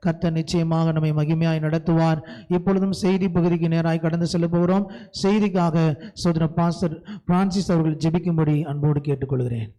கர்த்தர் நிச்சயமாக நம்மை மகிமையாய் நடத்துவார். இப்பொழுதும் செய்தி பகுதிக்கு நேராய் கடந்து செல்ல போகிறோம். செய்திக்காக சகோதரர் பாஸ்டர் பிரான்சிஸ் அவர்கள் ஜெபிக்கும்படி அன்போடு கேட்டுக்கொள்கிறேன்.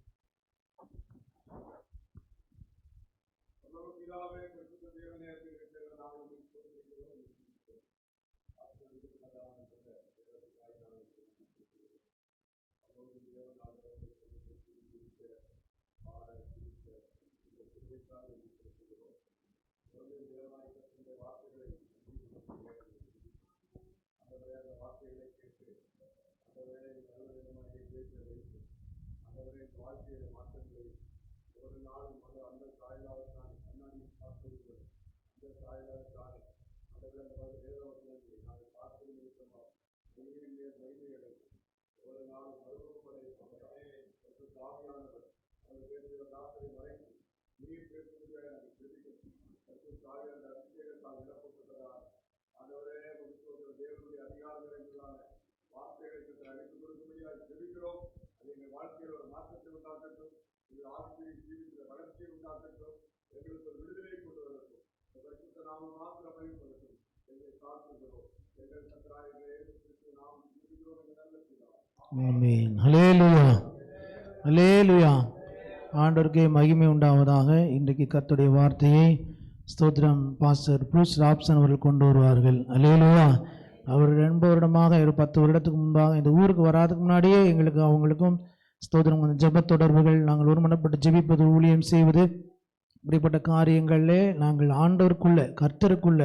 ஆமென். ஹல்லேலூயா, ஹல்லேலூயா. ஆண்டவருக்கே மகிமை உண்டாவதாக. இன்றைக்கு கர்த்தருடைய வார்த்தையை ஸ்தோத்திரம் பாஸ்டர் ப்ரூஸ் ராப்சன் அவர்கள் கொண்டு வருவார்கள். ஹல்லேலூயா. அவர் 2 வருடமாக 10 வருடத்துக்கு முன்பாக இந்த ஊருக்கு வராதுக்கு முன்னாடியே அவங்களுக்கும் ஸ்தோத்திரம் ஜெப தொடர்புகள், நாங்கள் ஒருமனப்பட்டு ஜெபிப்பது, ஊழியம் செய்வது, இப்படிப்பட்ட காரியங்களிலே நாங்கள் ஆண்டவருக்குள்ள கர்த்தருக்குள்ள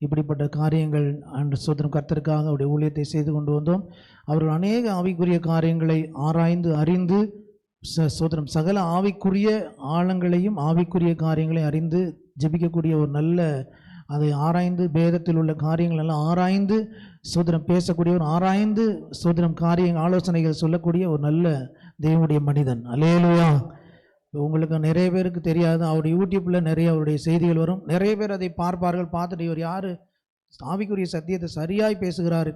இப்படிப்பட்ட காரியங்கள் ஆண்டு ஸ்தோத்திரம் கர்த்தருக்காக அவருடைய ஊழியத்தை செய்து கொண்டு வந்தோம். அவர்கள் அநேக ஆவிக்குரிய காரியங்களை ஆராய்ந்து அறிந்து ஸ்தோத்திரம் சகல ஆவிக்குரிய ஆழங்களையும் ஆவிக்குரிய காரியங்களையும் அறிந்து ஜெபிக்கக்கூடிய ஒரு நல்ல, அதை ஆராய்ந்து வேதத்தில் உள்ள காரியங்கள் எல்லாம் ஆராய்ந்து ஸ்தோத்திரம் பேசக்கூடியவர், ஆராய்ந்து ஸ்தோத்திரம் ஆலோசனைகள் சொல்லக்கூடிய ஒரு நல்ல தேவனுடைய மனிதன். அல்லேலூயா. உங்களுக்கு நிறைய பேருக்கு தெரியாது, அவருடைய யூடியூப்பில் நிறைய அவருடைய செய்திகள் வரும். நிறைய பேர் அதை பார்ப்பார்கள். பார்த்துட்டு இவர் யார், ஆவிக்குரிய சத்தியத்தை சரியாய் பேசுகிறாரு,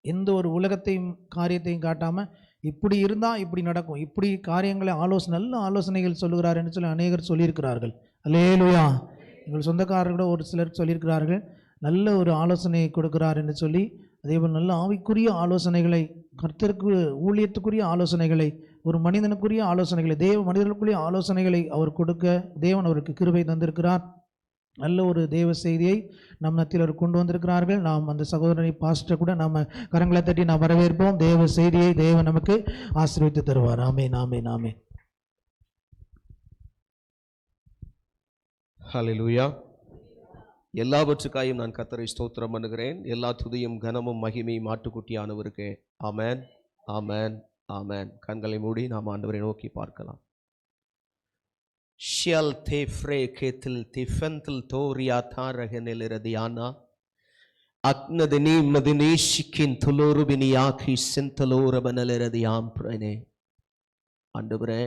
எந்த ஒரு உலகத்தையும் காரியத்தையும் காட்டாமல் இப்படி இருந்தால் இப்படி நடக்கும், இப்படி காரியங்களை நல்ல ஆலோசனைகள் சொல்லுகிறார் என்று சொல்லி அநேகர் சொல்லியிருக்கிறார்கள். அல்லேலூயா. எங்கள் சொந்தக்காரர்களோட ஒரு சிலர் சொல்லியிருக்கிறார்கள், நல்ல ஒரு ஆலோசனை கொடுக்கிறார் என்று சொல்லி. அதேபோல் நல்ல ஆவிக்குரிய ஆலோசனைகளை, கர்த்தருக்கு ஊழியத்துக்குரிய ஆலோசனைகளை, ஒரு மனிதனுக்குரிய ஆலோசனைகளை, தேவ மனிதனுக்குரிய ஆலோசனைகளை அவர் கொடுக்க தேவன் அவருக்கு கிருபை தந்திருக்கிறார். நல்ல ஒரு தேவ செய்தியை நம் மத்தியில் அவர் கொண்டு வந்திருக்கிறார்கள். நாம் அந்த சகோதரனை பாஸ்டர் கூட நம்ம கரங்களை தட்டி நாம் வரவேற்போம். தேவ செய்தியை தேவன் நமக்கு ஆசீர்வதித்து தருவார். ஆமென், ஆமென், ஆமென். ஹல்லேலூயா. எல்லாவற்றுக்காயும் நான் கர்த்தரை ஸ்தோத்திரம் பண்ணுகிறேன். எல்லா துதியும் கனமும் மகிமையும் ஆட்டுக்குட்டியானவருக்கே. ஆமென், ஆமென், ஆமென். கண்களை மூடி நாம் ஆண்டவரை நோக்கி பார்க்கலாம். ஷியல் தேஃப்ரே கேத்தில் திஃபன்தில் தோரியா தாரகனிலிரதியானா அக்னதினி மதினேஷிக்கின் துலோருபினியாக்கி சிந்தலோரபனலிரதியாம் பிரனே. ஆண்டவரே,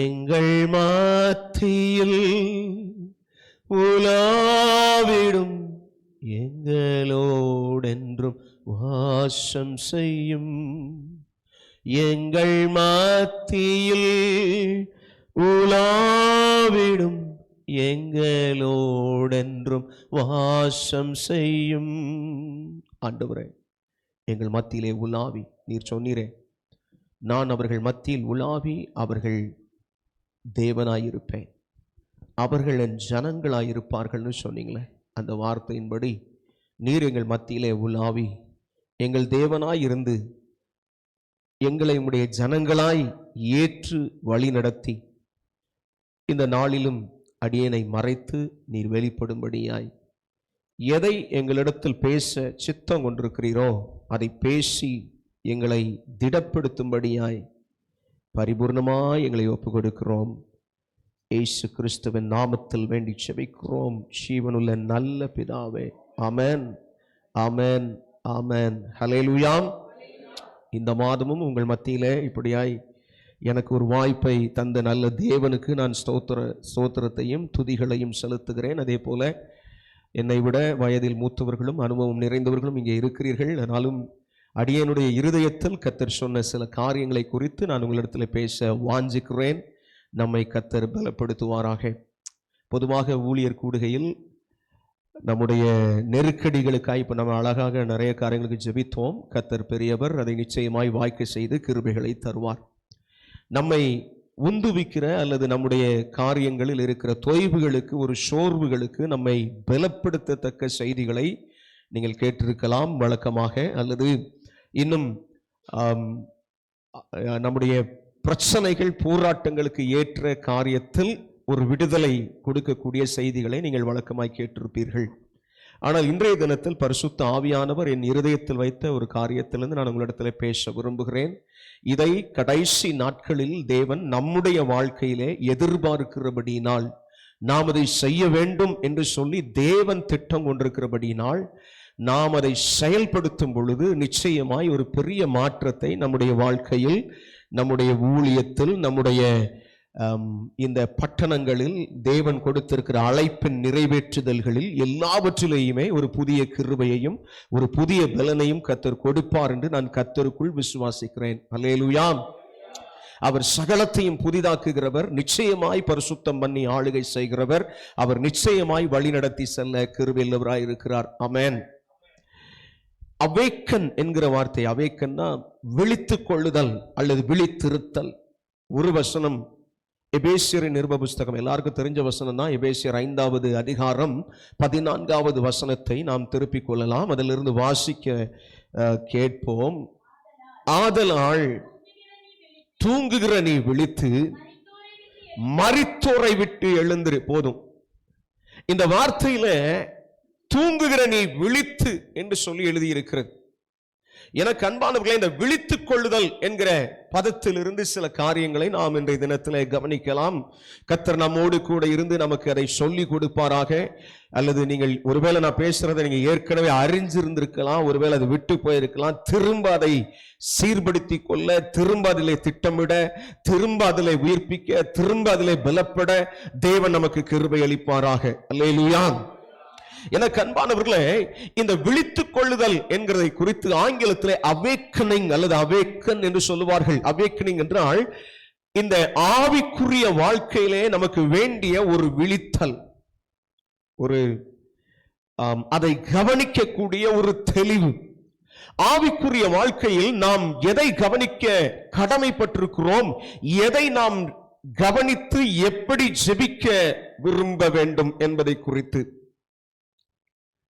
எங்கள் மத்தியில் உலாவிடும் எங்களோடென்றும் வாசம் செய்யும். எங்கள் மத்தியில் உலாவிடும் எங்களோடென்றும் வாசம் செய்யும். ஆண்டவரே, எங்கள் மத்தியிலே உலாவி, நீர் சொன்னீரே, நான் அவர்கள் மத்தியில் உலாவி அவர்கள் தேவனாயிருப்பேன், அவர்கள் என் ஜனங்களாயிருப்பார்கள்னு சொன்னீங்களே. அந்த வார்த்தையின்படி நீர் எங்கள் மத்தியிலே உலாவி எங்கள் தேவனாயிருந்து எங்களை உம்முடைய ஜனங்களாய் ஏற்று வழி நடத்தி இந்த நாளிலும் அடியேனை மறைத்து நீர் வெளிப்படும்படியாய் எதை எங்களிடத்தில் பேச சித்தம் கொண்டிருக்கிறீரோ அதை பேசி எங்களை திடப்படுத்தும்படியாய் பரிபூர்ணமாய் எங்களை ஒப்புக் கொடுக்கிறோம். இயேசு கிறிஸ்துவின் நாமத்தில் வேண்டி செபிக்கிறோம் ஜீவனுள்ள நல்ல பிதாவே. ஆமென், ஆமென், ஆமென். ஹல்லேலூயா. இந்த மாதமும் உங்கள் மத்தியிலே இப்படியாய் எனக்கு ஒரு வாய்ப்பை தந்த நல்ல தேவனுக்கு நான் ஸ்தோத்திரத்தையும் துதிகளையும் செலுத்துகிறேன். அதே போல என்னை விட வயதில் மூத்தவர்களும் அனுபவம் நிறைந்தவர்களும் இங்கே இருக்கிறீர்கள். ஆனாலும் அடியனுடைய இருதயத்தில் கர்த்தர் சொன்ன சில காரியங்களை குறித்து நான் உங்களிடத்தில் பேச வாஞ்சிக்கிறேன். நம்மை கர்த்தர் பலப்படுத்துவாராக. பொதுவாக ஊழியர் கூடுகையில் நம்முடைய நெருக்கடிகளுக்காய் இப்போ நம்ம அழகாக நிறைய காரியங்களுக்கு ஜெபித்தோம். கர்த்தர் பெரியவர், அதை நிச்சயமாய் வாய்க்க செய்து கிருபைகளை தருவார். நம்மை உந்துவிக்கிற அல்லது நம்முடைய காரியங்களில் இருக்கிற தொய்வுகளுக்கு, ஒரு சோர்வுகளுக்கு நம்மை பலப்படுத்தத்தக்க செய்திகளை நீங்கள் கேட்டிருக்கலாம் வழக்கமாக, அல்லது இன்னும் நம்முடைய பிரச்சனைகள் போராட்டங்களுக்கு ஏற்ற காரியத்தில் ஒரு விடுதலை கொடுக்கக்கூடிய செய்திகளை நீங்கள் வழக்கமாய் கேட்டிருப்பீர்கள். ஆனால் இன்றைய தினத்தில் பரிசுத்த ஆவியானவர் என் இருதயத்தில் வைத்த ஒரு காரியத்திலிருந்து நான் உங்களிடத்தில் பேச விரும்புகிறேன். இதை கடைசி நாட்களில் தேவன் நம்முடைய வாழ்க்கையிலே எதிர்பார்க்கிறபடியினால், நாம் அதை செய்ய வேண்டும் என்று சொல்லி தேவன் திட்டம் கொண்டிருக்கிறபடியினால், நாம் அதை செயல்படுத்தும் பொழுது நிச்சயமாய் ஒரு பெரிய மாற்றத்தை நம்முடைய வாழ்க்கையில், நம்முடைய ஊழியத்தில், நம்முடைய இந்த பட்டணங்களில் தேவன் கொடுத்திருக்கிற அழைப்பின் நிறைவேற்றுதல்களில் எல்லாவற்றிலேயுமே ஒரு புதிய கிருபையையும் ஒரு புதிய பலனையும் கர்த்தர் கொடுப்பார் என்று நான் கர்த்தருக்குள் விசுவாசிக்கிறேன். அல்லேலூயா. அவர் சகலத்தையும் புதிதாக்குகிறவர், நிச்சயமாய் பரிசுத்தம் பண்ணி ஆளுகை செய்கிறவர், அவர் நிச்சயமாய் வழிநடத்தி செல்ல கிருபையுள்ளவராய் இருக்கிறார். ஆமென். அவேக்கன் என்கிற வார்த்தை, அவேக்கன்னா விழித்துக் கொள்ளுதல் அல்லது விழித்திருத்தல். ஒரு வசனம் எபேசியரின் நிருப புஸ்தகம், எல்லாருக்கும் தெரிஞ்ச வசனம் தான். எபேசியர் 5வது அதிகாரம் 14வது வசனத்தை நாம் திருப்பிக் கொள்ளலாம். அதிலிருந்து வாசிக்க கேட்போம். ஆதலால் தூங்குகிற நீ விழித்து மரித்தோரை விட்டு எழுந்திரு. போதும். இந்த வார்த்தையில தூங்குகிற நீ விழித்து என்று சொல்லி எழுதியிருக்கிறது. எனக்கு அன்பானவர்களே, இந்த விழித்துக் கொள்ளுதல் என்கிற பதத்திலிருந்து சில காரியங்களை நாம் இன்றைய தினத்திலே கவனிக்கலாம். கர்த்தர் நம்மோடு கூட இருந்து நமக்கு அதை சொல்லி கொடுப்பாராக. அல்லது நீங்கள் ஒருவேளை நான் பேசுறதை நீங்க ஏற்கனவே அறிஞ்சிருந்திருக்கலாம், ஒருவேளை அது விட்டு போயிருக்கலாம். திரும்ப அதை சீர்படுத்தி கொள்ள, திரும்ப அதிலே திட்டமிட, திரும்ப அதிலே உயிர்ப்பிக்க, திரும்ப அதிலே பலப்பட தேவன் நமக்கு கிருபை அளிப்பாராக. அல்லேலூயா. எனக்கு அன்பானவர்களே, இந்த விழித்துக் கொள்ளுதல் என்கிறதை குறித்து ஆங்கிலத்திலே அவேக்கனிங் அல்லது அவேக்கன் என்று சொல்லுவார்கள். அவேக்கனிங் என்றால் இந்த ஆவிக்குரிய வாழ்க்கையிலே நமக்கு வேண்டிய ஒரு விழித்தல், ஒரு அதை கவனிக்கக்கூடிய ஒரு தெளிவு. ஆவிக்குரிய வாழ்க்கையில் நாம் எதை கவனிக்க கடமைப்பட்டிருக்கிறோம், எதை நாம் கவனித்து எப்படி ஜெபிக்க விரும்ப வேண்டும் என்பதை குறித்து.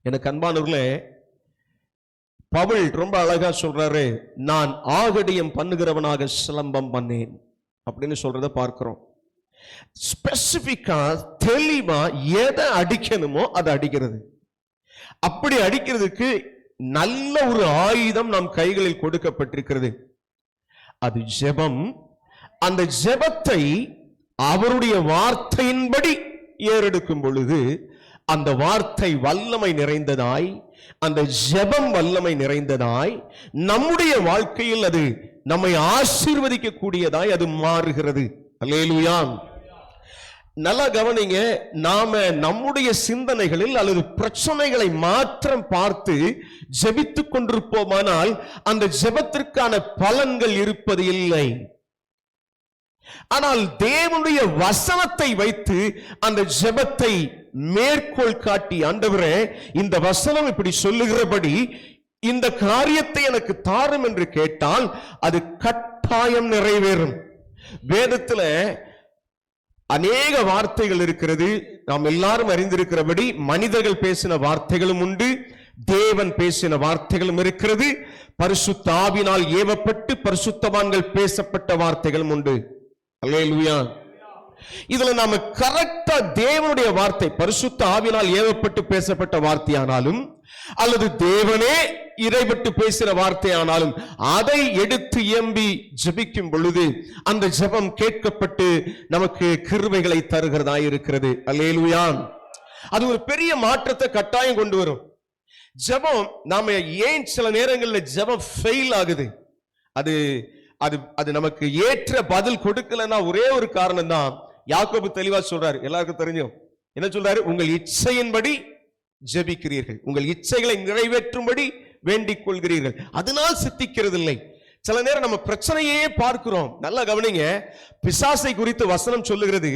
எனக்கு அன்பானவர்களே, பவுல் ரொம்ப அழகா சொல்றாரு, நான் ஆகடியம் பண்ணுகிறவனாக சிலம்பம் பண்ணேன் அப்படின்னு சொல்றத பார்க்கிறோம். ஸ்பெசிபிக்கா தெளிவா எதை அடிக்கணுமோ அதை அடிக்கிறது. அப்படி அடிக்கிறதுக்கு நல்ல ஒரு ஆயுதம் நம் கைகளில் கொடுக்கப்பட்டிருக்கிறது. அது ஜெபம். அந்த ஜெபத்தை அவருடைய வார்த்தையின்படி ஏறெடுக்கும் பொழுது அந்த வார்த்தை வல்லமை நிறைந்ததாய், அந்த ஜெபம் வல்லமை நிறைந்ததாய், நம்முடைய வாழ்க்கையில் அது நம்மை ஆசீர்வதிக்க கூடியதாய் அது மாறுகிறது. அல்லேலூயா. நல்லா கவனிங்க. நாம நம்முடைய சிந்தனைகளில் அல்லது பிரச்சனைகளை மாத்திரம் பார்த்து ஜெபித்துக் கொண்டிருப்போமானால் அந்த ஜெபத்திற்கான பலன்கள் இருப்பது இல்லை. ஆனால் தேவனுடைய வசனத்தை வைத்து அந்த ஜெபத்தை மேற்கோள் காட்டி, ஆண்டவரே இந்த வசனம் இப்படி சொல்லுகிறபடி இந்த காரியத்தை எனக்கு தாரும் என்று கேட்டால் அது கட்டாயம் நிறைவேறும். வேதத்துல அநேக வார்த்தைகள் இருக்கிறது. நாம் எல்லாரும் அறிந்திருக்கிறபடி மனிதர்கள் பேசின வார்த்தைகளும் உண்டு, தேவன் பேசின வார்த்தைகளும் இருக்கிறது. பரிசுத்த ஆவியினால் ஏவப்பட்டு பரிசுத்தவான்கள் பேசப்பட்ட வார்த்தைகளும் உண்டு. அல்லேலூயா. இதுல நாம கரெக்டா தேவனுடைய வார்த்தை பரிசுத்த ஆவியினால் ஏவப்பட்டு பேசப்பட்ட வார்த்தையானாலும் அல்லது தேவனே இறைபட்டு பேசுகிற வார்த்தையானாலும் அதை எடுத்து எம்பி ஜெபிக்கும் பொழுது அந்த ஜெபம் கேட்கப்பட்டு நமக்கு கிருபைகளை தருகிறதாய் இருக்கிறது. அல்லேலூயா. அது ஒரு பெரிய மாற்றத்தை கட்டாயம் கொண்டு வரும். ஜெபம் நாம ஏன் சில நேரங்களில் ஜெபம் ஃபெயில் ஆகுது, அது அது அது நமக்கு ஏற்ற பதில் கொடுக்கலன்னா ஒரே ஒரு காரணம் தான். யாக்கோபு தெளிவா சொல்றாரு, எல்லாருக்கும் தெரியும். என்ன சொல்றாரு? உங்கள் இச்சையின்படி ஜெபிக்கிறீர்கள், உங்கள் இச்சைகளை நிறைவேற்றும்படி வேண்டிக் கொள்கிறீர்கள், அதனால் சித்திக்கிறது இல்லை. சில நேரம் நம்ம பிரச்சனையே பார்க்கிறோம். நல்லா கவனிங்க, பிசாசை குறித்து வசனம் சொல்லுகிறது,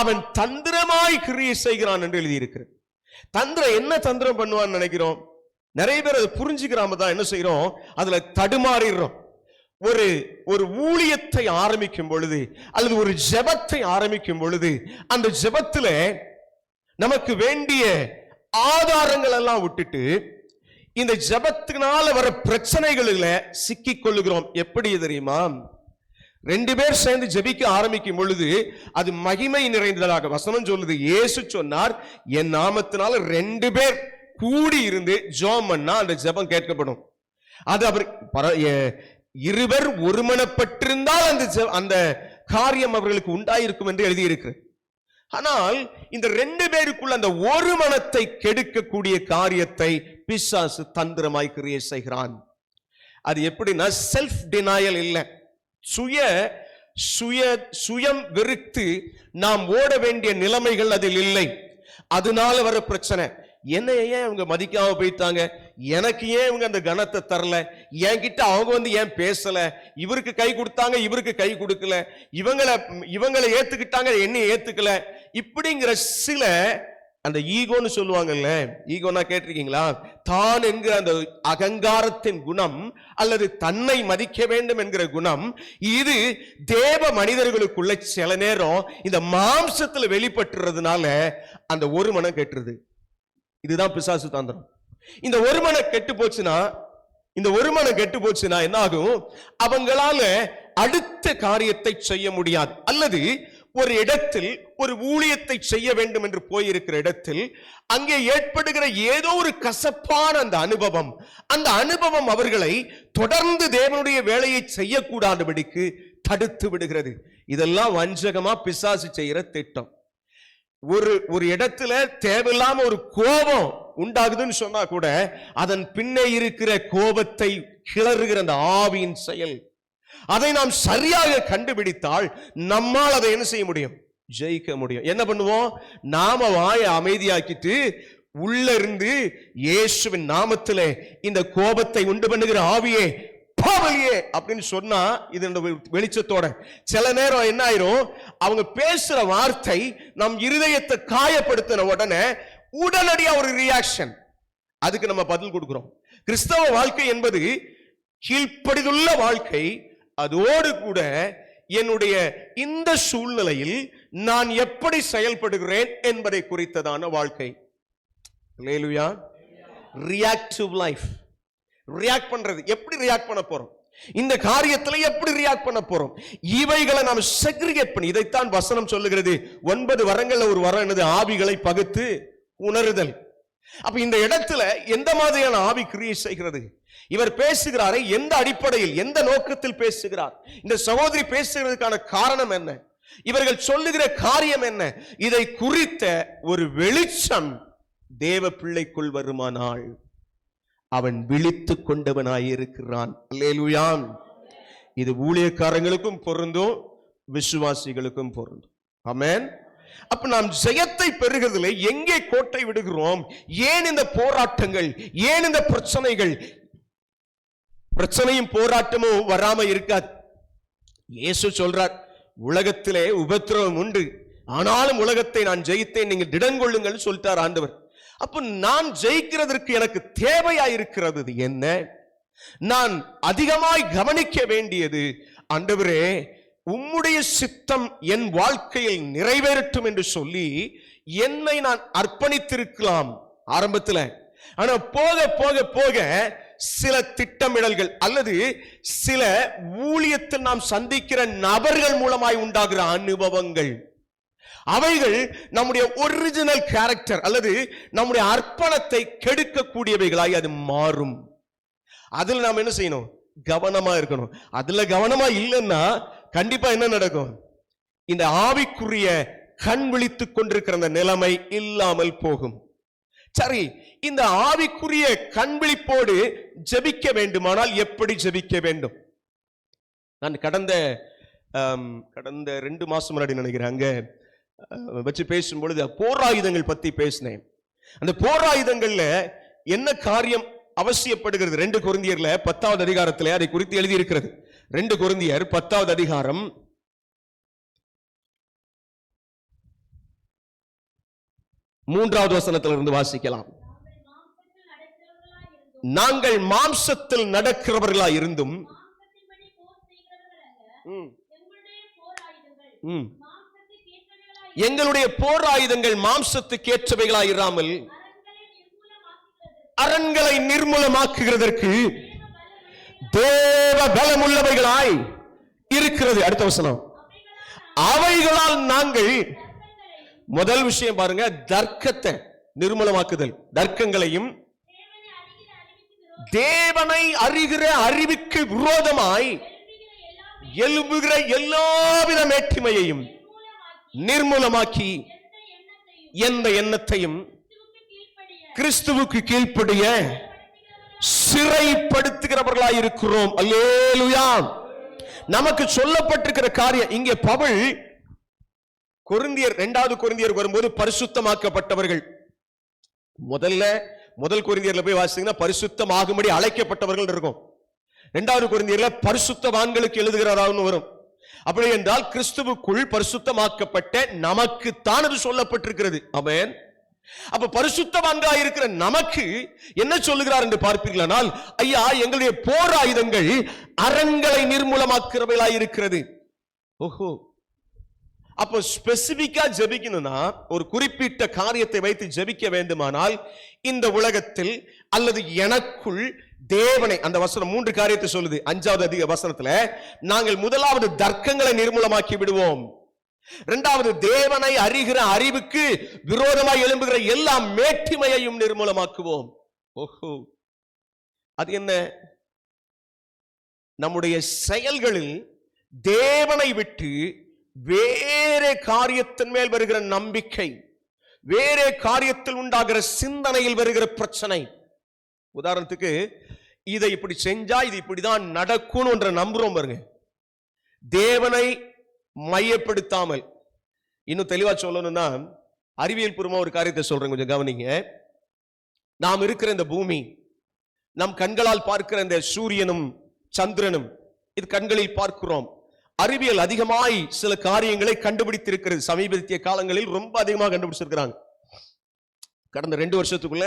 அவன் தந்திரமாய் கிரியை செய்கிறான் என்று எழுதியிருக்கிறது. தந்திரம் என்ன தந்திரம் பண்ணுவான்னு நினைக்கிறோம்? நிறைய பேர் அதை புரிஞ்சுக்கிறாம தான் என்ன செய்யறோம், அதுல தடுமாறிடுறோம். ஒரு ஊழியத்தை ஆரம்பிக்கும் பொழுது அல்லது ஒரு ஜெபத்தை ஆரம்பிக்கும் பொழுது அந்த ஜெபத்துல நமக்கு வேண்டிய ஆதாரங்கள் எல்லாம் விட்டுட்டு இந்த ஜெபத்தினால வர பிரச்சனைகளில் சிக்கிக் கொள்ளுகிறோம். எப்படி தெரியுமா? 2 பேர் சேர்ந்து ஜெபிக்க ஆரம்பிக்கும் பொழுது அது மகிமை நிறைந்ததாக வசனம் சொல்லுது. இயேசு சொன்னார், என் நாமத்தினால 2 பேர் கூடி இருந்து ஜெபம் பண்ணா அந்த ஜெபம் கேட்கப்படும். அது அவர் இருவர் ஒருமனப்பட்டிருந்தால் அந்த காரியம் அவர்களுக்கு உண்டாயிருக்கும் என்று எழுதியிருக்கு. ஆனால் இந்த 2 பேருக்குள்ள அந்த ஒரு மனத்தை கெடுக்கக்கூடிய காரியத்தை பிசாசு தந்திரமாய் கிரியை செய்கிறான். அது எப்படின்னா, செல்ஃப் டினாயல் இல்லை, சுயம் வெறுத்து நாம் ஓட வேண்டிய நிலைமைகள் அதில் இல்லை. அதனால வர பிரச்சனை. என்ன ஏன் இவங்க மதிக்காம போயிட்டாங்க, எனக்கு ஏன் இவங்க அந்த கணத்தை தரல, என்கிட்ட அவங்க வந்து ஏன் பேசல, இவருக்கு கை கொடுத்தாங்க இவருக்கு கை கொடுக்கல, இவங்களை ஏத்துக்கிட்டாங்க என்னை ஏத்துக்கல, இப்படிங்கிற சில அந்த ஈகோன்னு சொல்லுவாங்கல்ல, ஈகோனா கேட்டிருக்கீங்களா? தான் என்கிற அந்த அகங்காரத்தின் குணம் அல்லது தன்னை மதிக்க வேண்டும் என்கிற குணம், இது தேவ மனிதர்களுக்குள்ள சில நேரம் இந்த மாம்சத்துல வெளிப்பட்டுறதுனால அந்த ஒரு மனம் கெட்டுறது. இதுதான் பிசாசு தந்திரம். இந்த ஒரு மனம் கெட்டு போச்சுன்னா என்ன ஆகும்? அவங்களால அடுத்த காரியத்தை செய்ய முடியாது. அல்லது ஒரு இடத்தில் ஒரு ஊழியத்தை செய்ய வேண்டும் என்று போயிருக்கிற இடத்தில் அங்கே ஏற்படுகிற ஏதோ ஒரு கசப்பான அந்த அனுபவம் அவர்களை தொடர்ந்து தேவனுடைய வேலையை செய்யக்கூடாதபடிக்கு தடுத்து விடுகிறது. இதெல்லாம் வஞ்சகமா பிசாசு செய்யற திட்டம். ஒரு இடத்துல தேவையில்லாம ஒரு கோபம் உண்டாகுதுன்னு சொன்னா கூட அதன் பின்னே இருக்கிற கோபத்தை கிளறுகிற அந்த ஆவியின் செயல், அதை நாம் சரியாக கண்டுபிடித்தால் நம்மால் அதை என்ன செய்ய முடியும்? ஜெயிக்க முடியும். என்ன பண்ணுவோம்? நாம வாயை அமைதியாக்கிட்டு உள்ள இருந்து இயேசுவின் நாமத்திலே இந்த கோபத்தை உண்டு பண்ணுகிற ஆவியே பாவலியே அப்படின்னு சொன்னா, இது வெளிச்சத்தோட சில நேரம் என்ன ஆயிரும், அவங்க பேசுற வார்த்தை நம் இருதயத்தை காயப்படுத்தின உடனடியா ஒரு ரியாக்ஷன், அதுக்கு நம்ம பதில் கொடுக்கிறோம். கிறிஸ்தவ வாழ்க்கை என்பது கீழ்ப்படிந்துள்ள வாழ்க்கை. அதோடு கூட என்னுடைய இந்த சூழ்நிலையில் நான் எப்படி செயல்படுகிறேன் என்பதை குறித்ததான வாழ்க்கை. அல்லேலூயா. Reactive life. ரியாக்ட் பண்றது, எப்படி ரியாக்ட் பண்ண போறோம், இந்த காரியத்தில் எப்படி ரியாக்ட் பண்ண போறோம், இவைகளை நாம் செக்ரிகேட் பண்ணி, இதைத்தான் வசனம் சொல்லுகிறது. 9 வரங்கள்ல ஒரு வரம் என்னது? ஆவிகளை பகுத்து உணருதல். அப்ப இந்த இடத்துல எந்த மாதிரியான ஆவி கிரியை செய்கிறது? இவர் பேசுகிறாரே எந்த அடிப்படையில், எந்த நோக்கத்தில் பேசுகிறார்? இந்த சகோதரி பேசுகிறதுக்கான காரணம் என்ன? இவர்கள் சொல்லுகிற காரியம் என்ன? இதை குறித்த ஒரு வெளிச்சம் தேவ பிள்ளைக்குள் வருமானால் அவன் விழித்துக் கொண்டவனாயிருக்கிறான். அல்லேலூயா. இது ஊழியக்காரங்களுக்கும் பொருந்தும், விசுவாசிகளுக்கும் பொருந்தும். ஆமென். அப்ப நாம் ஜெயத்தை பெறுகிறதுல எங்கே கோட்டை விடுகிறோம்? ஏன் இந்த போராட்டங்கள், ஏன் இந்த பிரச்சனைகள்? பிரச்சனையும் போராட்டமும் வராம இருக்காது. இயேசு சொல்றார், உலகத்திலே உபத்திரவம் உண்டு, ஆனாலும் உலகத்தை நான் ஜெயித்தேன், நீங்க திடன் கொள்ளுங்கள் சொல்லிட்டார் ஆண்டவர். அப்ப நான் ஜெயிக்கிறதற்கு எனக்கு தேவையாயிருக்கிறது என்ன? நான் அதிகமாய் கவனிக்க வேண்டியது, ஆண்டவரே உம்முடைய சித்தம் என் வாழ்க்கையில் நிறைவேறட்டும் என்று சொல்லி என்னை நான் அர்ப்பணித்திருக்கலாம் ஆரம்பத்தில். ஆனா போக போக போக சில திட்டமிடல்கள் அல்லது சில ஊழியத்தில் நாம் சந்திக்கிற நபர்கள் மூலமாய் உண்டாகிற அனுபவங்கள், அவைகள் நம்முடைய ஒரிஜினல் கேரக்டர் அல்லது நம்முடைய அர்ப்பணத்தை கெடுக்கக்கூடியவைகளாய் அது மாறும். அதில் நாம் என்ன செய்யணும்? கவனமா இருக்கணும். அதுல கவனமா இல்லைன்னா கண்டிப்பா என்ன நடக்கும்? இந்த ஆவிக்குரிய கண் விழித்துக் கொண்டிருக்கிற அந்த நிலைமை இல்லாமல் போகும். சரி, இந்த ஆவிக்குரிய கண் விழிப்போடு ஜெபிக்க வேண்டுமானால் எப்படி ஜெபிக்க வேண்டும்? நான் கடந்த 2 மாசம் முன்னாடி நினைக்கிறேன், அங்க வச்சு பேசும்பொழுது போராயுதங்கள் பத்தி பேசினேன். அந்த போராயுதங்கள்ல என்ன காரியம் அவசியப்படுகிறது. 2 கொரிந்தியர்ல 10வது அதிகாரத்திலே அதை குறித்து எழுதி இருக்கிறது. 2 கொரிந்தியர் 10வது அதிகாரம் 3வது வசனத்திலிருந்து வாசிக்கலாம். நாங்கள் மாம்சத்தில் நடக்கிறவர்களாய் இருந்தும் எங்களுடைய போர் ஆயுதங்கள் மாம்சத்துக்கு ஏற்றவைகளாய் இராமல் அரண்களை நிர்மூலமாக்குகிறதற்கு தேவ பலமுள்ளவைகளாய் இருக்கிறது. அடுத்த வசனம், அவைகளால் நாங்கள், முதல் விஷயம் பாருங்க, தர்க்கத்தை நிர்மூலமாக்குதல், தர்க்கங்களையும் தேவனை அறிகிற அறிவுக்கு விரோதமாய் எழும்புகிற எல்லாவித மேட்டிமையையும் நிர்மூலமாக்கி எந்த எண்ணத்தையும் கிறிஸ்துவுக்கு கீழ்ப்படிய சிறைப்படுத்துகிறவர்களாய் இருக்கிறோம். அல்லேலூயா. நமக்கு சொல்லப்பட்டிருக்கிற காரியம் இங்கே பவுல் கொரிந்தியர் 2வது கொரிந்தியர் வரும்போது பரிசுத்தமாக்கப்பட்டவர்கள், முதல் கொரிந்தியர்ல போய் வாசித்தீங்கன்னா பரிசுத்தமாகும்படி அழைக்கப்பட்டவர்கள் இருக்கும். 2வது கொரிந்தியர்ல பரிசுத்தவான்களுக்கு எழுதுகிறாரான்னு வரும். அப்படி என்றால் கிறிஸ்துவுக்குள் பரிசுத்தமாக்கப்பட்ட நமக்கு தான் அது சொல்லப்பட்டிருக்கிறது. ஆமென். அப்ப பரிசுத்தவான்களாய் இருக்கிற நமக்கு என்ன சொல்லுகிறார் என்று பார்ப்பீர்களானால், ஐயா எங்களுடைய போர் ஆயுதங்கள் அரண்களை நிர்மூலமாக்குறவைகளாய் இருக்கிறது. ஓஹோ, அப்போ ஸ்பெசிபிக்கா ஜெபிக்கணும்னா, ஒரு குறிப்பிட்ட காரியத்தை வைத்து ஜெபிக்க வேண்டுமானால், இந்த உலகத்தில் அல்லது எனக்குள் தேவனை, அந்த வசனம் 3 காரியத்தை சொல்லுது. 5வது வசனத்துல நாங்கள் முதலாவது தர்க்கங்களை நிர்மூலமாக்கி விடுவோம், 2வது தேவனை அறிகிற அறிவுக்கு விரோதமாய் எழும்புகிற எல்லா மேட்டிமையையும் நிர்மூலமாக்குவோம். ஓஹோ, அது என்ன? நம்முடைய செயல்களில் தேவனை விட்டு வேறே காரியத்தின் மேல் வருகிற நம்பிக்கை, வேறே காரியத்தில் உண்டாகிற சிந்தனையில் வருகிற பிரச்சனை. உதாரணத்துக்கு, இதை இப்படி செஞ்சா இது இப்படிதான் நடக்கும் என்ற நம்புறோம் பாருங்க. தேவனை மையப்படுத்தாமல், இன்னும் தெளிவா சொல்லணும்னா அறிவியல் பூர்வமா ஒரு காரியத்தை சொல்றேன், கொஞ்சம் கவனிங்க. நாம் இருக்கிற இந்த பூமி, நம் கண்களால் பார்க்கிற இந்த சூரியனும் சந்திரனும், இது கண்களில் பார்க்கிறோம். அறிவியல் அதிகமாய் சில காரியங்களை கண்டுபிடித்திருக்கிறது. சமீபத்திய காலங்களில் ரொம்ப அதிகமாக கண்டுபிடிச்சிருக்கிறாங்க. கடந்த 2 வருஷத்துக்குள்ள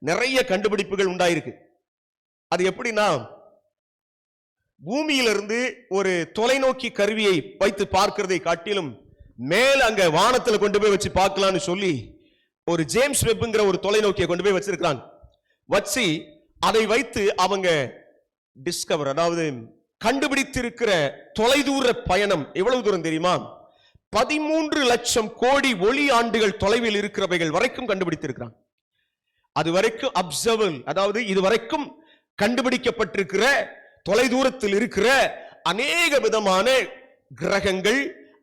நிறைய கண்டுபிடிப்புகள் உண்டாயிருக்கு. அது எப்படின்னா, பூமியிலிருந்து ஒரு தொலைநோக்கி கருவியை வைத்து பார்க்கிறதை காட்டிலும் மேல அங்க வானத்துல கொண்டு போய் வச்சு பார்க்கலாம்னு சொல்லி ஒரு ஜேம்ஸ் வெப்ங்கிற ஒரு தொலைநோக்கியை கொண்டு போய் வச்சிருக்காங்க. வச்சு அதை வைத்து அவங்க டிஸ்கவர், அதாவது கண்டுபிடித்திருக்கிற தொலைதூர பயணம் எவ்வளவு தூரம் தெரியுமா? 13 லட்சம் கோடி ஒளி ஆண்டுகள் தொலைவில் இருக்கிறவைகள் வரைக்கும் கண்டுபிடித்திருக்கிறாங்க. அது வரைக்கும் அப்சர்வல், அதாவது இதுவரைக்கும் கண்டுபிடிக்கப்பட்டிருக்கிற தொலைதூரத்தில் இருக்கிற அநேக விதமான கிரகங்கள்,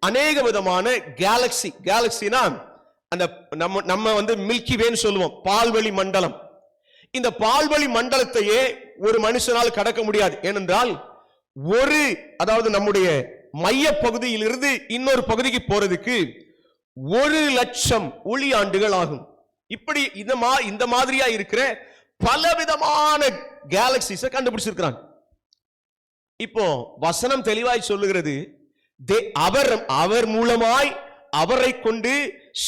அநேக விதமான கேலக்சி, கேலக்சினா அந்த நம்ம மில்கி வேன்னு சொல்லுவோம், பால்வெளி மண்டலம். இந்த பால்வெளி மண்டலத்தையே ஒரு மனுஷனால் கடக்க முடியாது. ஏனென்றால் அதாவது நம்முடைய மைய பகுதியில் இருந்து இன்னொரு பகுதிக்கு போறதுக்கு 1 லட்சம் ஒளி ஆண்டுகள் ஆகும். இப்படி இந்த மாதிரியா இருக்கிற பலவிதமான கேலக்சிஸை கண்டுபிடிச்சிருக்கிறாங்க. இப்போ வசனம் தெளிவாய் சொல்லுகிறது, அவர் மூலமாய் அவரை கொண்டு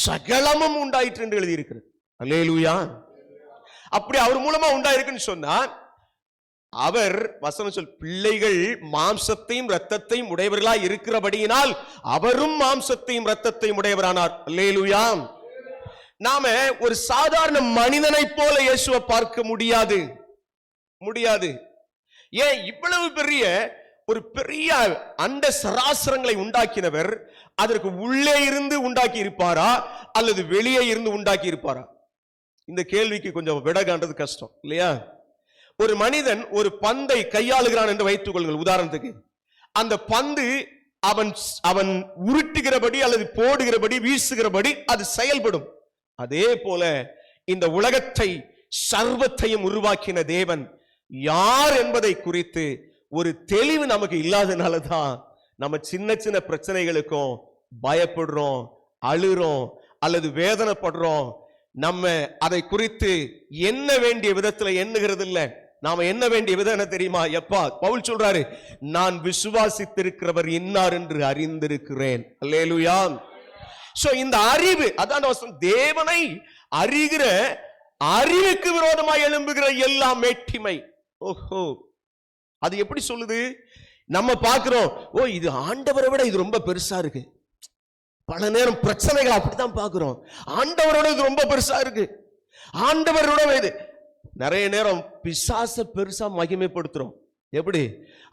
சகலமும் உண்டாயிற்று என்று எழுதியிருக்கிறது. அல்லேலூயா. அப்படி அவர் மூலமா உண்டாயிருக்குன்னு சொன்னா, அவர் வசனம் சொல், பிள்ளைகள் மாம்சத்தையும் இரத்தத்தையும் உடையவர்களாய் இருக்கிறபடியினால் அவரும் மாம்சத்தையும் இரத்தத்தையும் உடையவரானார். அல்லேலூயா. நாம ஒரு சாதாரண மனிதனை போல இயேசுவை பார்க்க முடியாது. ஏன்? இவ்வளவு பெரிய ஒரு பெரிய அண்ட சராசரங்களை உண்டாக்கினவர் அதற்கு உள்ளே இருந்து உண்டாக்கி இருப்பாரா அல்லது வெளியே இருந்து உண்டாக்கி இருப்பாரா? இந்த கேள்விக்கு கொஞ்சம் விட காண்றது கஷ்டம் இல்லையா? ஒரு மனிதன் ஒரு பந்தை கையாளுகிறான் என்று வைத்துக் கொள்ளுங்கள். உதாரணத்துக்கு, அந்த பந்து அவன் உருட்டுகிறபடி அல்லது போடுகிறபடி வீசுகிறபடி அது செயல்படும். அதே போல இந்த உலகத்தை சர்வத்தையும் உருவாக்கின தேவன் யார் என்பதை குறித்து ஒரு தெளிவு நமக்கு இல்லாதனாலதான் நம்ம சின்ன சின்ன பிரச்சனைகளுக்கும் பயப்படுறோம், அழுறோம் அல்லது வேதனைப்படுறோம். நம்ம அதை குறித்து எண்ண வேண்டிய விதத்துல எண்ணுகிறது இல்லை. நாம என்ன வேண்டிய விதம் என்ன தெரியுமா? எப்பா பவுல் சொல்றாரு, நான் விசுவாசித்திருக்கிறவர் இன்னார் என்று அறிந்திருக்கிறேன். அல்லேலூயா. சோ இந்த அறிவு, அதான் தேவனை அறிகிற அறிவுக்கு விரோதமாய் எழும்புகிற எல்லா மேட்டிமை. ஓஹோ, அது எப்படி சொல்லுது? நம்ம பார்க்கிறோம், ஓ இது ஆண்டவரை விட இது ரொம்ப பெருசா இருக்கு. பல நேரம் பிரச்சனைகள் அப்படித்தான் பார்க்கிறோம். ஆண்டவரோட இது ரொம்ப பெருசா இருக்கு, ஆண்டவரோட இது. நிறைய நேரம் பிசாச பெருசா மகிமைப்படுத்துறோம். எப்படி?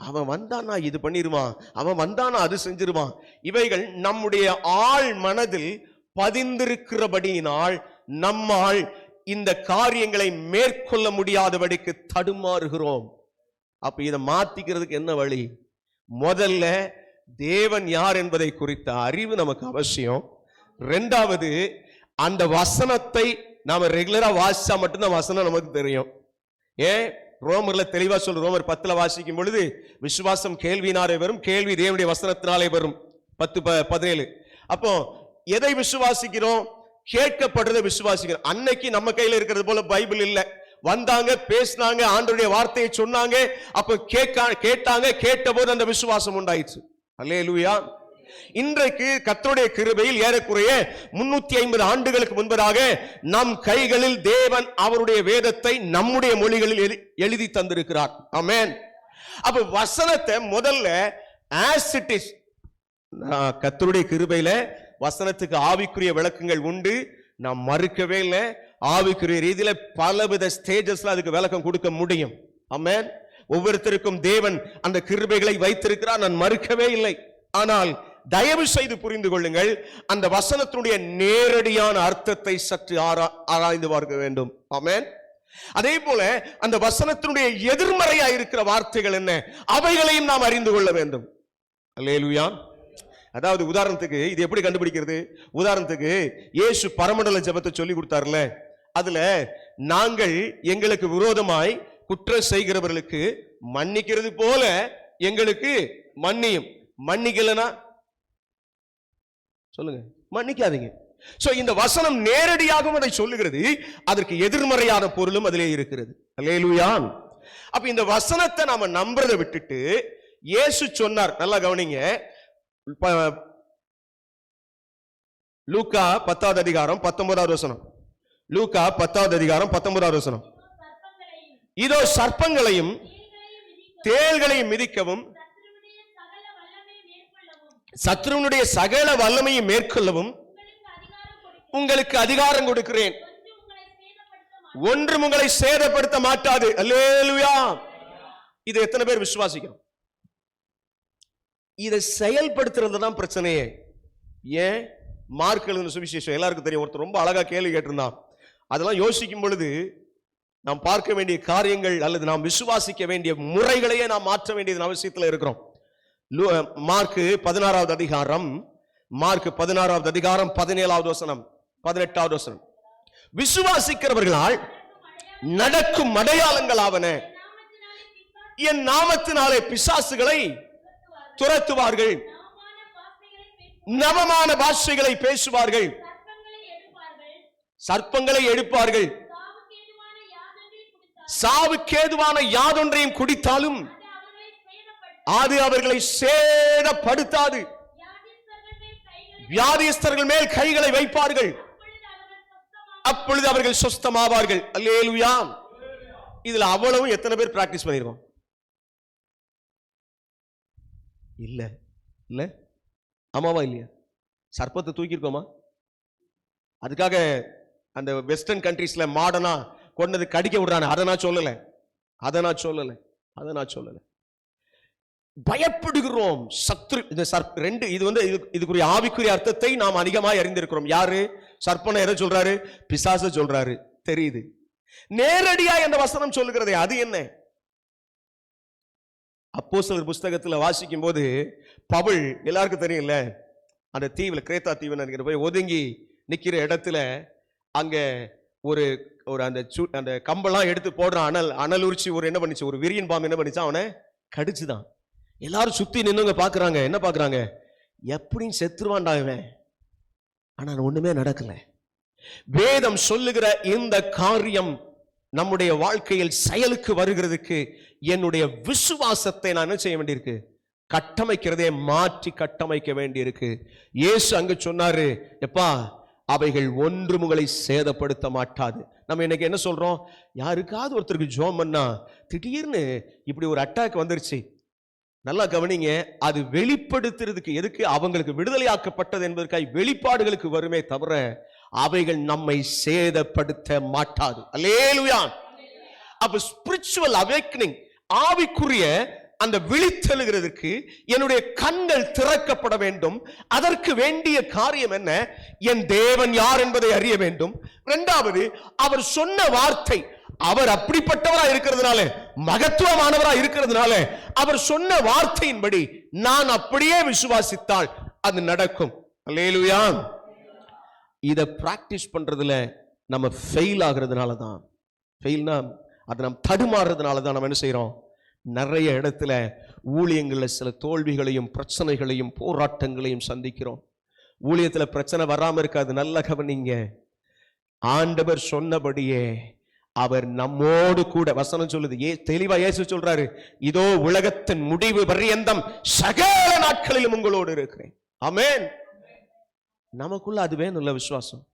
அவன் வந்தானா இது பண்ணிடுவான், அவன் வந்தானா அது செஞ்சிருவான். இவைகள் நம்முடைய ஆழ் மனதில் பதிந்திருக்கிறபடியினால் நம்மால் இந்த காரியங்களை மேற்கொள்ள முடியாதபடிக்கு தடுமாறுகிறோம். அப்ப இதை மாத்திக்கிறதுக்கு என்ன வழி? முதல்ல தேவன் யார் என்பதை குறித்த அறிவு நமக்கு அவசியம். இரண்டாவது, அந்த வசனத்தை நாம ரெகுலரா வாசிச்சா மட்டும்தான் வசனம் நமக்கு தெரியும். ஏன்? ரோமர்ல தெளிவா சொல்ற, ரோமர் 10 வாசிக்கும் பொழுது விசுவாசம் கேள்வியினாலே வரும், கேள்வி தேவனுடைய வசனத்தினாலே வரும். 10:17. அப்போ எதை விசுவாசிக்கிறோம்? கேட்கப்படுறதை விசுவாசிக்கிறோம். அன்னைக்கு நம்ம கையில இருக்கிறது போல பைபிள் இல்ல. வந்தாங்க, பேசினாங்க, ஆண்டவருடைய வார்த்தையை சொன்னாங்க, அப்ப கேட்டாங்க, கேட்டபோது அந்த விசுவாசம் உண்டாயிற்று. அல்லேலூயா. இன்றைக்கு கர்த்தருடைய கிருபையில் ஏறக்குறைய 350 ஆண்டுகளுக்கு முன்பதாக நம் கைகளில் தேவன் அவருடைய வேதத்தை நம்முடைய மொழிகளில் எழுதி தந்திருக்கிறார். ஆமென். அப்ப வசனத்தை முதல்ல as it is, கர்த்தருடைய கிருபையில வசனத்துக்கு ஆவிக்குரிய விளக்கங்கள் உண்டு, நாம் மறுக்கவே இல்லை. ஆவிக்குரிய ரீதியில பலவித ஸ்டேஜஸ்ல அதுக்கு விளக்கம் கொடுக்க முடியும். ஆமென். ஒவ்வொருத்தருக்கும் தேவன் அந்த கிருபைகளை வைத்திருக்கிறார், நான் மறுக்கவே இல்லை. ஆனால் தயவு செய்து புரிந்து கொள்ளுங்கள், அந்த வசனத்தினுடைய நேரடியான அர்த்தத்தை சற்று ஆராய்ந்து பார்க்க வேண்டும். ஆமென். அதே போல அந்த வசனத்தினுடைய எதிர்மறையா இருக்கிற வார்த்தைகள் என்ன, அவைகளையும் நாம் அறிந்து கொள்ள வேண்டும். அல்லேலூயா. அதாவது உதாரணத்துக்கு இது எப்படி கண்டுபிடிக்கிறது? உதாரணத்துக்கு இயேசு பரமண்டல ஜெபத்தை சொல்லி கொடுத்தார்ல, அதுல நாங்கள் எங்களுக்கு விரோதமாய் குற்றம் செய்கிறவர்களுக்கு மன்னிக்கிறது போல எங்களுக்கு மன்னியும். மன்னிக்கலனா சொல்லுங்க, மன்னிக்காதீங்க. சோ இந்த வசனம் நேரடியாகவும் அதை சொல்லுகிறது, அதற்கு எதிர்மறையான பொருளும் அதிலே இருக்கிறது. அல்லேலூயா. அப்ப இந்த வசனத்தை நாம நம்புறதை விட்டுட்டு இயேசு சொன்னார், நல்லா கவனிங்க, லூக்கா 10வது அதிகாரம் 19வது வசனம். லூக்கா 10வது அதிகாரம் 19வது வசனம். இதோ சர்ப்பங்களையும் தேள்களையும் மிதிக்கவும் சத்ருவனுடைய சகல வல்லமையை மேற்கொள்ளவும் உங்களுக்கு அதிகாரம் கொடுக்கிறேன், ஒன்றும் உங்களை சேதப்படுத்த மாட்டாது. அல்லேலூயா. இது எத்தனை பேர் விசுவாசிக்கிறோம்? இதை செயல்படுத்துறது தான் பிரச்சனையே. ஏன்? மார்க் எழுதின சுவிசேஷம் எல்லாருக்கும் தெரியும். ஒருத்தர் ரொம்ப அழகா கேள்வி கேட்டிருந்தான். அதெல்லாம் யோசிக்கும் பொழுது நாம் பார்க்க வேண்டிய காரியங்கள் அல்லது நாம் விசுவாசிக்க வேண்டிய முறைகளையே நாம் மாற்ற வேண்டியது அவசியத்தில் இருக்கிறோம். மார்க் 16வது அதிகாரம், மார்க் 16வது அதிகாரம் 17வது வசனம் 18வது வசனம். விசுவாசிக்கிறவர்களால் நடக்கும் அடையாளங்களாவன, என் நாமத்தினாலே பிசாசுகளை துரத்துவார்கள், நவமான பாஷைகளை பேசுவார்கள், சர்ப்பங்களை எடுப்பார்கள், சாவுக்கேதுவான யாதொன்றையும் குடித்தாலும் அது அவர்களை சேதப்படுத்தாது, வியாதியஸ்தர்கள் மேல் கைகளை வைப்பார்கள், அப்பொழுது அவர்கள் சுஸ்தமாவார்கள். அல்லேலூயா. இதுல அவ்வளவு எத்தனை பேர் பிராக்டிஸ் பண்ணிருக்கோம்? இல்ல இல்ல, ஆமாவா இல்லையா? சர்ப்பத்தை தூக்கிருக்கோமா? அதுக்காக அந்த வெஸ்டர்ன் கண்ட்ரீஸ்ல மாடர்னா கொண்டது கடிக்க விடுறாங்க, அதை நான் சொல்லல. பயப்படுகிறோம். சத்ரு இந்த ரெண்டு, இது வந்து இதுக்குரிய ஆவிக்குரிய அர்த்தத்தை நாம் அதிகமாக அறிந்திருக்கிறோம். யாரு? சர்ப்பனை எதை சொல்றாரு? பிசாசு சொல்றாரு. தெரியுது. நேரடியா இந்த வசனம் சொல்லுகிறதே அது என்ன? அப்போஸ்தலர் புஸ்தகத்தில் வாசிக்கும் போது பவுல், எல்லாருக்கும் தெரியும்ல, அந்த தீவுல, கிரேத்தா தீவு நினைக்கிற போய் ஒதுங்கி நிக்கிற இடத்துல அங்க ஒரு அந்த கம்பெல்லாம் எடுத்து போடுறான். அனல் உரிச்சு ஒரு என்ன பண்ணிச்சு, ஒரு விரியன் பாம்பு என்ன பண்ணிச்சான், அவனை கடிச்சுதான். எல்லாரும் சுத்தி நின்னுங்க பாக்குறாங்க. என்ன பாக்குறாங்க? எப்படியும் செத்துருவான்டா இவன். ஆனா ஒண்ணுமே நடக்கல. வேதம் சொல்லுகிற இந்த காரியம் நம்முடைய வாழ்க்கையில் செயலுக்கு வருகிறதுக்கு என்னுடைய விசுவாசத்தை நான் என்ன செய்ய வேண்டியிருக்கு? கட்டமைக்கிறதே மாற்றி கட்டமைக்க வேண்டியிருக்கு. இயேசு அங்கு சொன்னாரு, எப்பா அவைகள் ஒன்று உங்களை சேதப்படுத்த மாட்டாது. நம்ம இன்னைக்கு என்ன சொல்றோம்? யாருக்காவது ஒருத்தருக்கு ஜெபம் பண்ணா திடீர்னு இப்படி ஒரு அட்டாக் வந்துருச்சு, நல்லா கவனிங்க, அது வெளிப்படுத்துறதுக்கு எதுக்கு? அவங்களுக்கு விடுதலையாக்கப்பட்டது என்பதற்காக வெளிப்பாடுகளுக்கு வருமே தவிர அவைகள் நம்மை சேதப்படுத்த மாட்டாது. அல்லேலூயா. அப்ப ஸ்பிரிச்சுவல் அவேக்கனிங், ஆவிக்குரிய அந்த விழித்தெழுகிறதுக்கு என்னுடைய கண்கள் திறக்கப்பட வேண்டும். அதற்கு வேண்டிய காரியம் என்ன? என் தேவன் யார் என்பதை அறிய வேண்டும். இரண்டாவது, அவர் சொன்ன வார்த்தை, அவர் அப்படிப்பட்டவராய் இருக்கிறதுனால, மகத்துவமானவராய் இருக்கிறதுனால, அவர் சொன்ன வார்த்தையின்படி நான் அப்படியே விசுவாசித்தால் அது நடக்கும். அல்லேலூயா. இத பிராக்டிஸ் பண்றதுல நம்ம ஃபெயில் ஆகிறதுனால தான், ஃபெயில்னா அதை நம்ம தடுமாறுறதுனால தான் நம்ம என்ன செய்யறோம்? நிறைய இடத்துல ஊழியங்கள்ல சில தோல்விகளையும் பிரச்சனைகளையும் போராட்டங்களையும் சந்திக்கிறோம். ஊழியத்துல பிரச்சனை வராம இருக்காது. நல்ல கவனிங்க, ஆண்டவர் சொன்னபடியே அவர் நம்மோடு கூட, வசனம் சொல்லுது, தெளிவா இயேசு சொல்றாரு, இதோ உலகத்தின் முடிவு பரியந்தம் சகல நாட்களிலும் உங்களோடு இருக்கிறேன். ஆமென். நமக்குள்ள அது வேணும்ல விசுவாசம்.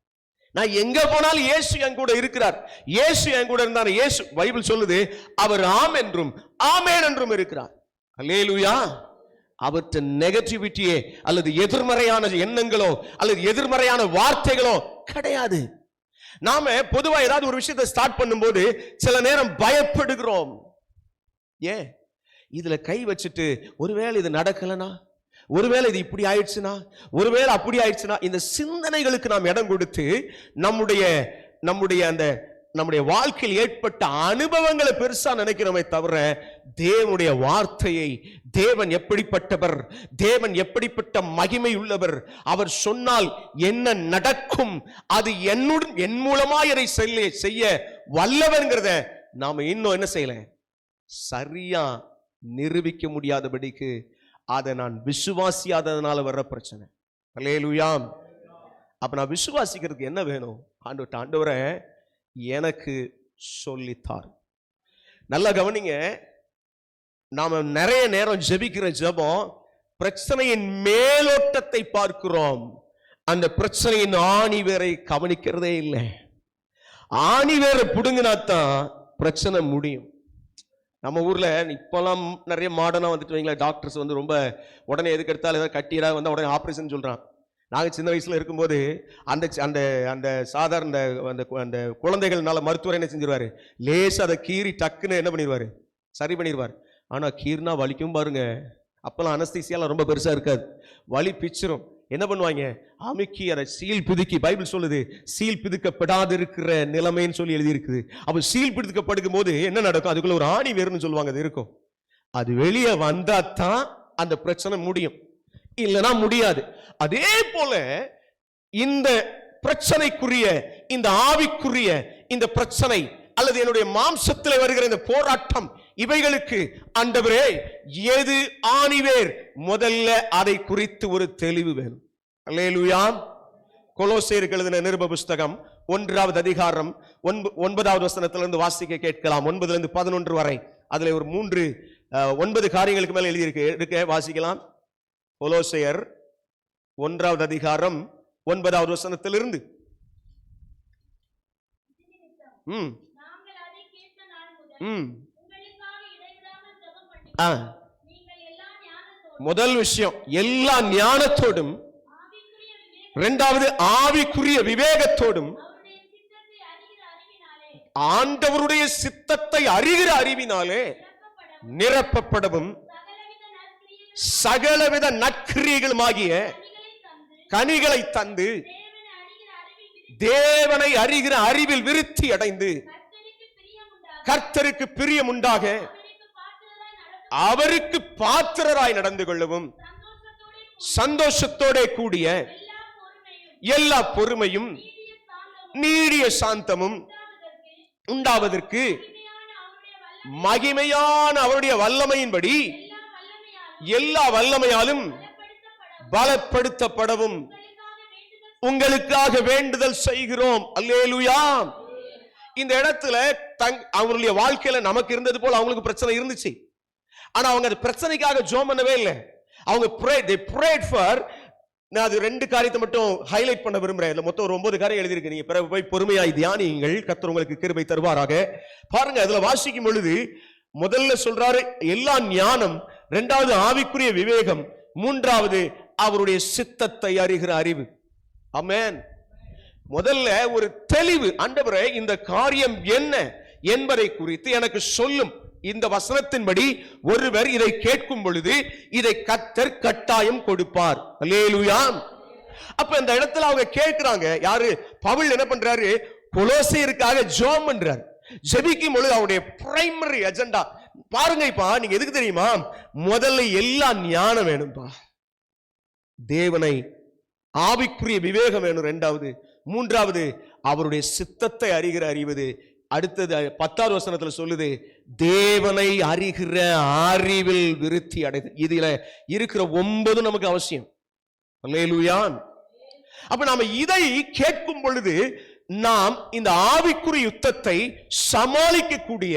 நான் எங்க போனாலும் இயேசு என் கூட இருக்கிறார், இயேசு என் கூட இருந்தார். இயேசு, பைபிள் சொல்லுது, அவர் ஆம் என்றும் ஆமென் என்றும் இருக்கிறார். அல்லேலூயா. அவற்றை நெகட்டிவிட்டியே அல்லது எதிர்மறையான எண்ணங்களோ அல்லது எதிர்மறையான வார்த்தைகளோ கிடையாது. நாம பொதுவா ஏதாவது ஒரு விஷயத்தை ஸ்டார்ட் பண்ணும்போது சில நேரம் பயப்படுகிறோம். ஏன்? இதுல கை வச்சுட்டு ஒருவேளை இது நடக்கலனா, ஒருவேளை இது இப்படி ஆயிடுச்சுனா, ஒருவேளை அப்படி ஆயிடுச்சுனா, இந்த சிந்தனைகளுக்கு நாம் இடம் கொடுத்து நம்முடைய வாழ்க்கையில் ஏற்பட்ட அனுபவங்களை பெருசா நினைக்கிறோமே தவிர தேவனுடைய வார்த்தையை, தேவன் எப்படிப்பட்டவர், தேவன் எப்படிப்பட்ட மகிமை உள்ளவர், அவர் சொன்னால் என்ன நடக்கும், அது என் மூலமாய் அதை செய்ய வல்லவர்ங்கிறத நாம இன்னும் என்ன செய்யல, சரியா நிரூபிக்க முடியாதபடிக்கு அதை நான் விசுவாசியாததுனால வர்ற பிரச்சனை. அல்லேலூயா. அப்ப நான் விசுவாசிக்கிறதுக்கு என்ன வேணும்? ஆண்டவரே எனக்கு சொல்லித்தார். நல்லா கவனிங்க, நாம நிறைய நேரம் ஜெபிக்கிற ஜெபம் பிரச்சனையின் மேலோட்டத்தை பார்க்கிறோம், அந்த பிரச்சனையின் ஆணிவேரை கவனிக்கிறதே இல்லை. ஆணிவேரை புடுங்கினாத்தான் பிரச்சனை முடியும். நம்ம ஊர்ல இப்பெல்லாம் நிறைய மாடர்னா வந்துட்டு வைங்களா, டாக்டர்ஸ் வந்து ரொம்ப உடனே எதுக்கு எடுத்தாலும் ஏதாவது கட்டிடா வந்தா உடனே ஆப்ரேஷன் சொல்றான். நாங்க சின்ன வயசுல இருக்கும்போது அந்த அந்த அந்த சாதாரண அந்த குழந்தைகள்னால மருத்துவர் என்ன செஞ்சிருவாரு, லேசா அதை கீறி டக்குன்னு என்ன பண்ணிடுவாரு, சரி பண்ணிடுவார். ஆனா கீர்னா வலிக்கும் பாருங்க. அப்பெல்லாம் அனஸ்தீசியாலாம் ரொம்ப பெருசா இருக்காது, வலி பிச்சிரும். என்ன பண்ணுவாங்க, அமுக்கி அதை சீல் பிதுக்கி, பைபிள் சொல்லுது சீல் பிதுக்கப்படாது இருக்கிற நிலைமைன்னு சொல்லி எழுதி இருக்குது. அப்ப சீல் பிதுக்கப்படுக்கும் போது என்ன நடக்கும், அதுக்குள்ள ஒரு ஆணி வேறுன்னு சொல்லுவாங்க, அது இருக்கும். அது வெளியே வந்தா தான் அந்த பிரச்சனை முடியும், இல்லைன்னா முடியாது. அதே போல இந்த பிரச்சனைக்குரிய, இந்த ஆவிக்குரிய இந்த பிரச்சனை அல்லது என்னுடைய மாம்சத்தில் வருகிற இந்த போராட்டம், இவைகளுக்கு ஆண்டவரே எது ஆணிவேர், முதல்ல அதை குறித்து ஒரு தெளிவு வேணும். அல்லேலூயா. கொலோசேயருக்கு எழுதின நிருப புஸ்தகம் 1வது அதிகாரம் 9வது வசனத்திலிருந்து வாசிக்க கேட்கலாம். 9லிருந்து 11 வரை. அதுல ஒரு 9 காரியங்களுக்கு மேல எழுதியிருக்கு, வாசிக்கலாம். கொலோசையர் 1வது அதிகாரம் 9வது வசனத்திலிருந்து. முதல் விஷயம் எல்லா ஞானத்தோடும், இரண்டாவது ஆவிக்குரிய விவேகத்தோடும், ஆண்டவருடைய சித்தத்தை அறிகிற அறிவினாலே நிரப்பப்படவும், சகலவித நற்கிரியைகளுமாகிய கனிகளை தந்து தேவனை அறிகிற அறிவில் விருத்தி அடைந்து கர்த்தருக்கு பிரியம் உண்டாக அவருக்கு பாத்திரராய் நடந்து கொள்ளவும், சந்தோஷத்தோட கூடிய எல்லா பொறுமையும் நீடிய சாந்தமும் உண்டாவதற்கு மகிமையான அவருடைய வல்லமையின்படி எல்லா வல்லமையாலும் பலப்படுத்தப்படவும் உங்களுக்காக வேண்டுதல் செய்கிறோம். அல்லேலூயா. இந்த இடத்துல அவங்களுடைய வாழ்க்கையில நமக்கு இருந்தது போல அவங்களுக்கு பிரச்சனை இருந்துச்சு. ஆனா அவங்க அந்த பிரச்சனைக்காக ஜெபம் பண்ணவே இல்லை. அவங்க they prayed for. நான் அது 2 காரியத்தை மட்டும் ஹைலைட் பண்ண விரும்புறேன். இதுல மொத்தம் ஒரு 9 காரியம் எழுதியிருக்கு. நீங்க பிறகு போய் பொறுமையாய் தியானியுங்கள், கர்த்தர் உங்களுக்கு கிருபை தருவாராக. பாருங்க, அதுல வாசிக்கும் பொழுது முதல்ல சொல்றாரு எல்லா ஞானம், 2வது ஆவிக்குரிய விவேகம், 3வது அவருடைய சித்தத்தை அறிகிற அறிவு. ஆமென். முதல்ல ஒரு தெளிவு, ஆண்டவரே இந்த காரியம் என்ன என்பதை குறித்து எனக்கு சொல்லும். இந்த வசனத்தின்படி ஒருவர் இதை கேட்கும் பொழுது இதை கர்த்தர் கட்டாயம் கொடுப்பார். அல்லேலூயா. அப்ப இந்த இடத்துல அவங்க கேட்கிறாங்க. யாரு? பவுல் என்ன பண்றாரு? கொலோசியருக்காக ஜெபம் பண்றாரு. ஜெபிக்கும் பொழுது அவருடைய பிரைமரி அஜெண்டா பாருங்க. இப்ப நீங்க எதுக்கு தெரியுமா? முதல்ல எல்லா ஞானம் வேணும்பா, தேவனை ஆவிக்குரிய விவேகம் வேணும். 2வது, 3வது அவருடைய சித்தத்தை அறிகிற அறிவது. அடுத்தது 10வது வசனத்துல சொல்லுது தேவனை அறிகிற அறிவில் விருத்தி அடைது. இதுல இருக்கிற 9 நமக்கு அவசியம். அல்லேலூயா. அப்ப நாம இதை கேட்கும் பொழுது நாம் இந்த ஆவிக்குரிய யுத்தத்தை சமாளிக்கக்கூடிய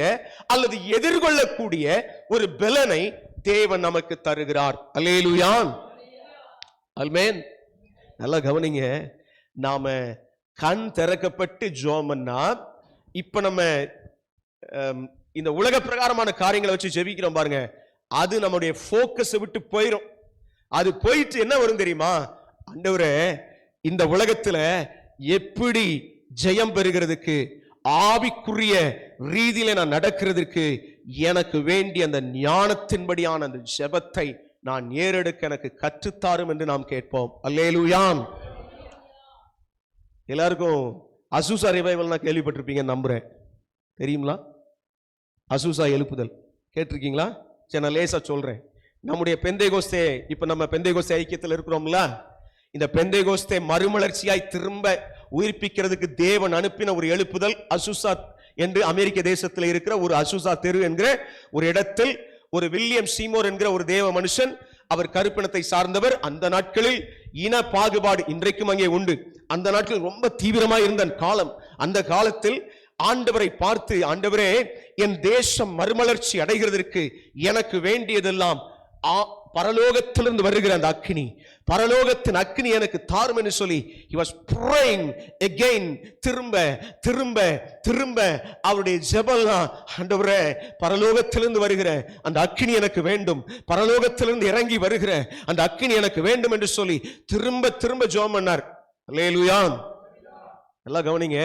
அல்லது எதிர்கொள்ளக்கூடிய ஒரு பலனை தேவன் நமக்கு தருகிறார். அல்லேலூயா. ஆமென். நல்லா கவனிங்க. நாம கண் திறக்கப்பட்டு ஜெபம் பண்ணா, இப்ப நம்ம இந்த உலக பிரகாரமான காரியங்களை வச்சு ஜெபிக்கிறோம் பாருங்க, அது நம்முடைய போக்கஸை விட்டு போயிடும். அது போயிட்டு என்ன வரும் தெரியுமா? ஆண்டவரே இந்த உலகத்துல எப்படி ஜெயம் பெறுகிறதுக்கு, ஆவிக்குரிய ரீதியில நான் நடக்கிறதுக்கு எனக்கு வேண்டிய அந்த ஞானத்தின்படியான அந்த ஜெபத்தை நான் ஏறெடுக்க எனக்கு கற்றுத்தாரும் என்று நாம் கேட்போம். அல்லேலூயா. எல்லாருக்கும் அசூசா ரிவைவல் நான் கேள்விப்பட்டிருப்பீங்க நம்புறேன். தெரியுங்களா? அசூசா எழுப்புதல் கேட்டிருக்கீங்களா? சரி, நான் லேசா சொல்றேன். நம்முடைய பெந்தேகோஸ்தே, இப்ப நம்ம பெந்தேகோஸ்தே ஐக்கியத்தில் இருக்கிறோம்ல, இந்த பெந்தேகோஸ்தே மறுமலர்ச்சியாய் திரும்ப உயிர்ப்பிக்கிறதுக்கு தேவன் அனுப்பின ஒரு எழுப்புதல் அசூசா என்று அமெரிக்க தேசத்தில் இருக்கிற ஒரு அசூசா தெரு என்கிற ஒரு இடத்தில் ஒரு வில்லியம் சீமோர் என்கிற ஒரு தேவ மனுஷன், அவர் கருப்பினத்தை சார்ந்தவர். அந்த நாட்களில் இன பாகுபாடு இன்றைக்கும் அங்கே உண்டு. அந்த நாட்களில் ரொம்ப தீவிரமாக இருந்த காலம். அந்த காலத்தில் ஆண்டவரை பார்த்து, ஆண்டவரே என் தேசம் மறுமலர்ச்சி அடைகிறதற்கு எனக்கு வேண்டியதெல்லாம் பரலோகத்திலிருந்து வருகிற அந்த அக்கினி, பரலோகத்தின் அக்கினி எனக்கு தாரும் என்று சொல்லி he was praying again. திரும்ப திரும்ப திரும்ப அவருடைய ஜெபம்லாம், ஆண்டவரே பரலோகத்திலிருந்து வருகிற அந்த அக்கினி எனக்கு வேண்டும், பரலோகத்திலிருந்து இறங்கி வருகிற அந்த அக்கினி எனக்கு வேண்டும் என்று சொல்லி திரும்ப திரும்ப ஜெபம் பண்ணார். அல்லேலூயா. எல்லாம் கவனிங்க.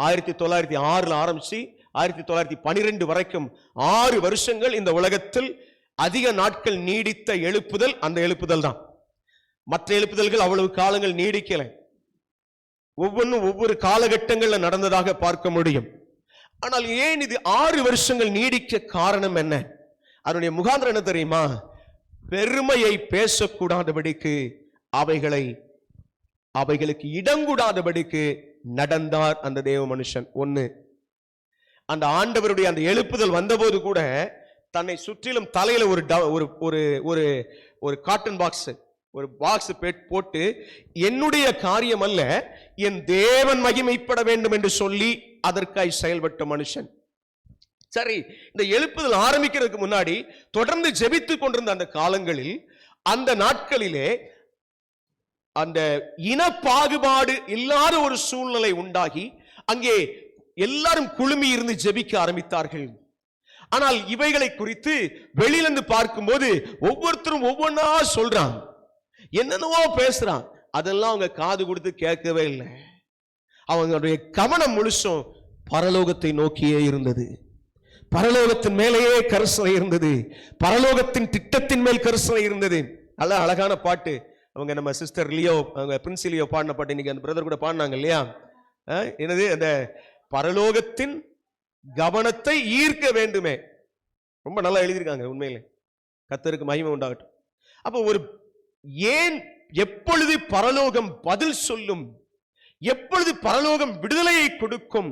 1906 ஆரம்பிச்சு 1912 வரைக்கும் 6 வருஷங்கள் இந்த உலகத்தில் அதிக நாட்கள் நீடித்த எழுப்புதல் அந்த எழுப்புதல் தான். மற்ற எழுப்புதல்கள் அவ்வளவு காலங்கள் நீடிக்கல. ஒவ்வொன்றும் ஒவ்வொரு காலகட்டங்கள்ல நடந்ததாக பார்க்க முடியும். ஆனால் ஏன் இது 6 வருஷங்கள் நீடிக்க காரணம் என்ன? அதனுடைய முகாந்திரம் என்ன தெரியுமா? பெருமையை பேசக்கூடாதபடிக்கு, அவைகளுக்கு இடங்கூடாதபடிக்கு நடந்தார் அந்த தேவ மனுஷன். 1, அந்த ஆண்டவருடைய அந்த எழுப்புதல் வந்தபோது கூட தன்னை சுற்றிலும் தலையில ஒரு காட்டன் பாக்ஸ், ஒரு பாக்ஸ் போட்டு, என்னுடைய காரியம் அல்ல என் தேவன் மகிமைப்பட வேண்டும் என்று சொல்லி அதற்காய் செயல்பட்ட மனுஷன். சரி, இந்த எழுப்புதல் ஆரம்பிக்கிறதுக்கு முன்னாடி தொடர்ந்து ஜெபித்துக் கொண்டிருந்த அந்த காலங்களில், அந்த நாட்களிலே அந்த இன பாகுபாடு இல்லாத ஒரு சூழ்நிலை உண்டாகி அங்கே எல்லாரும் குழுமி இருந்து ஜெபிக்க ஆரம்பித்தார்கள். ஆனால் இவைகளை குறித்து வெளியிலிருந்து பார்க்கும்போது ஒவ்வொருத்தரும் ஒவ்வொன்னா சொல்றான், என்னென்னவோ பேசுறான். அதெல்லாம் அவங்க காது கொடுத்து கேட்கவே இல்லை. அவங்களுடைய கவனம் முழுசும் பரலோகத்தை நோக்கியே இருந்தது. பரலோகத்தின் மேலேயே கரிசனை இருந்தது. பரலோகத்தின் திட்டத்தின் மேல் கரிசனை இருந்தது. நல்ல அழகான பாட்டு. அவங்க நம்ம சிஸ்டர் லியோ, அவங்க பிரின்ஸ் லியோ பாடின பாட்டு இன்னைக்கு அந்த பிரதர் கூட பாடினாங்க இல்லையா? என்னது? அந்த பரலோகத்தின் கவனத்தை ஈர்க்க வேண்டுமே. ரொம்ப நல்லா எழுதியிருக்காங்க. உண்மையிலே கர்த்தருக்கு மகிமை உண்டாகட்டும். அப்போ ஒரு ஏன் எப்பொழுது பரலோகம் பதில் சொல்லும், எப்பொழுது பரலோகம் விடுதலையை கொடுக்கும்?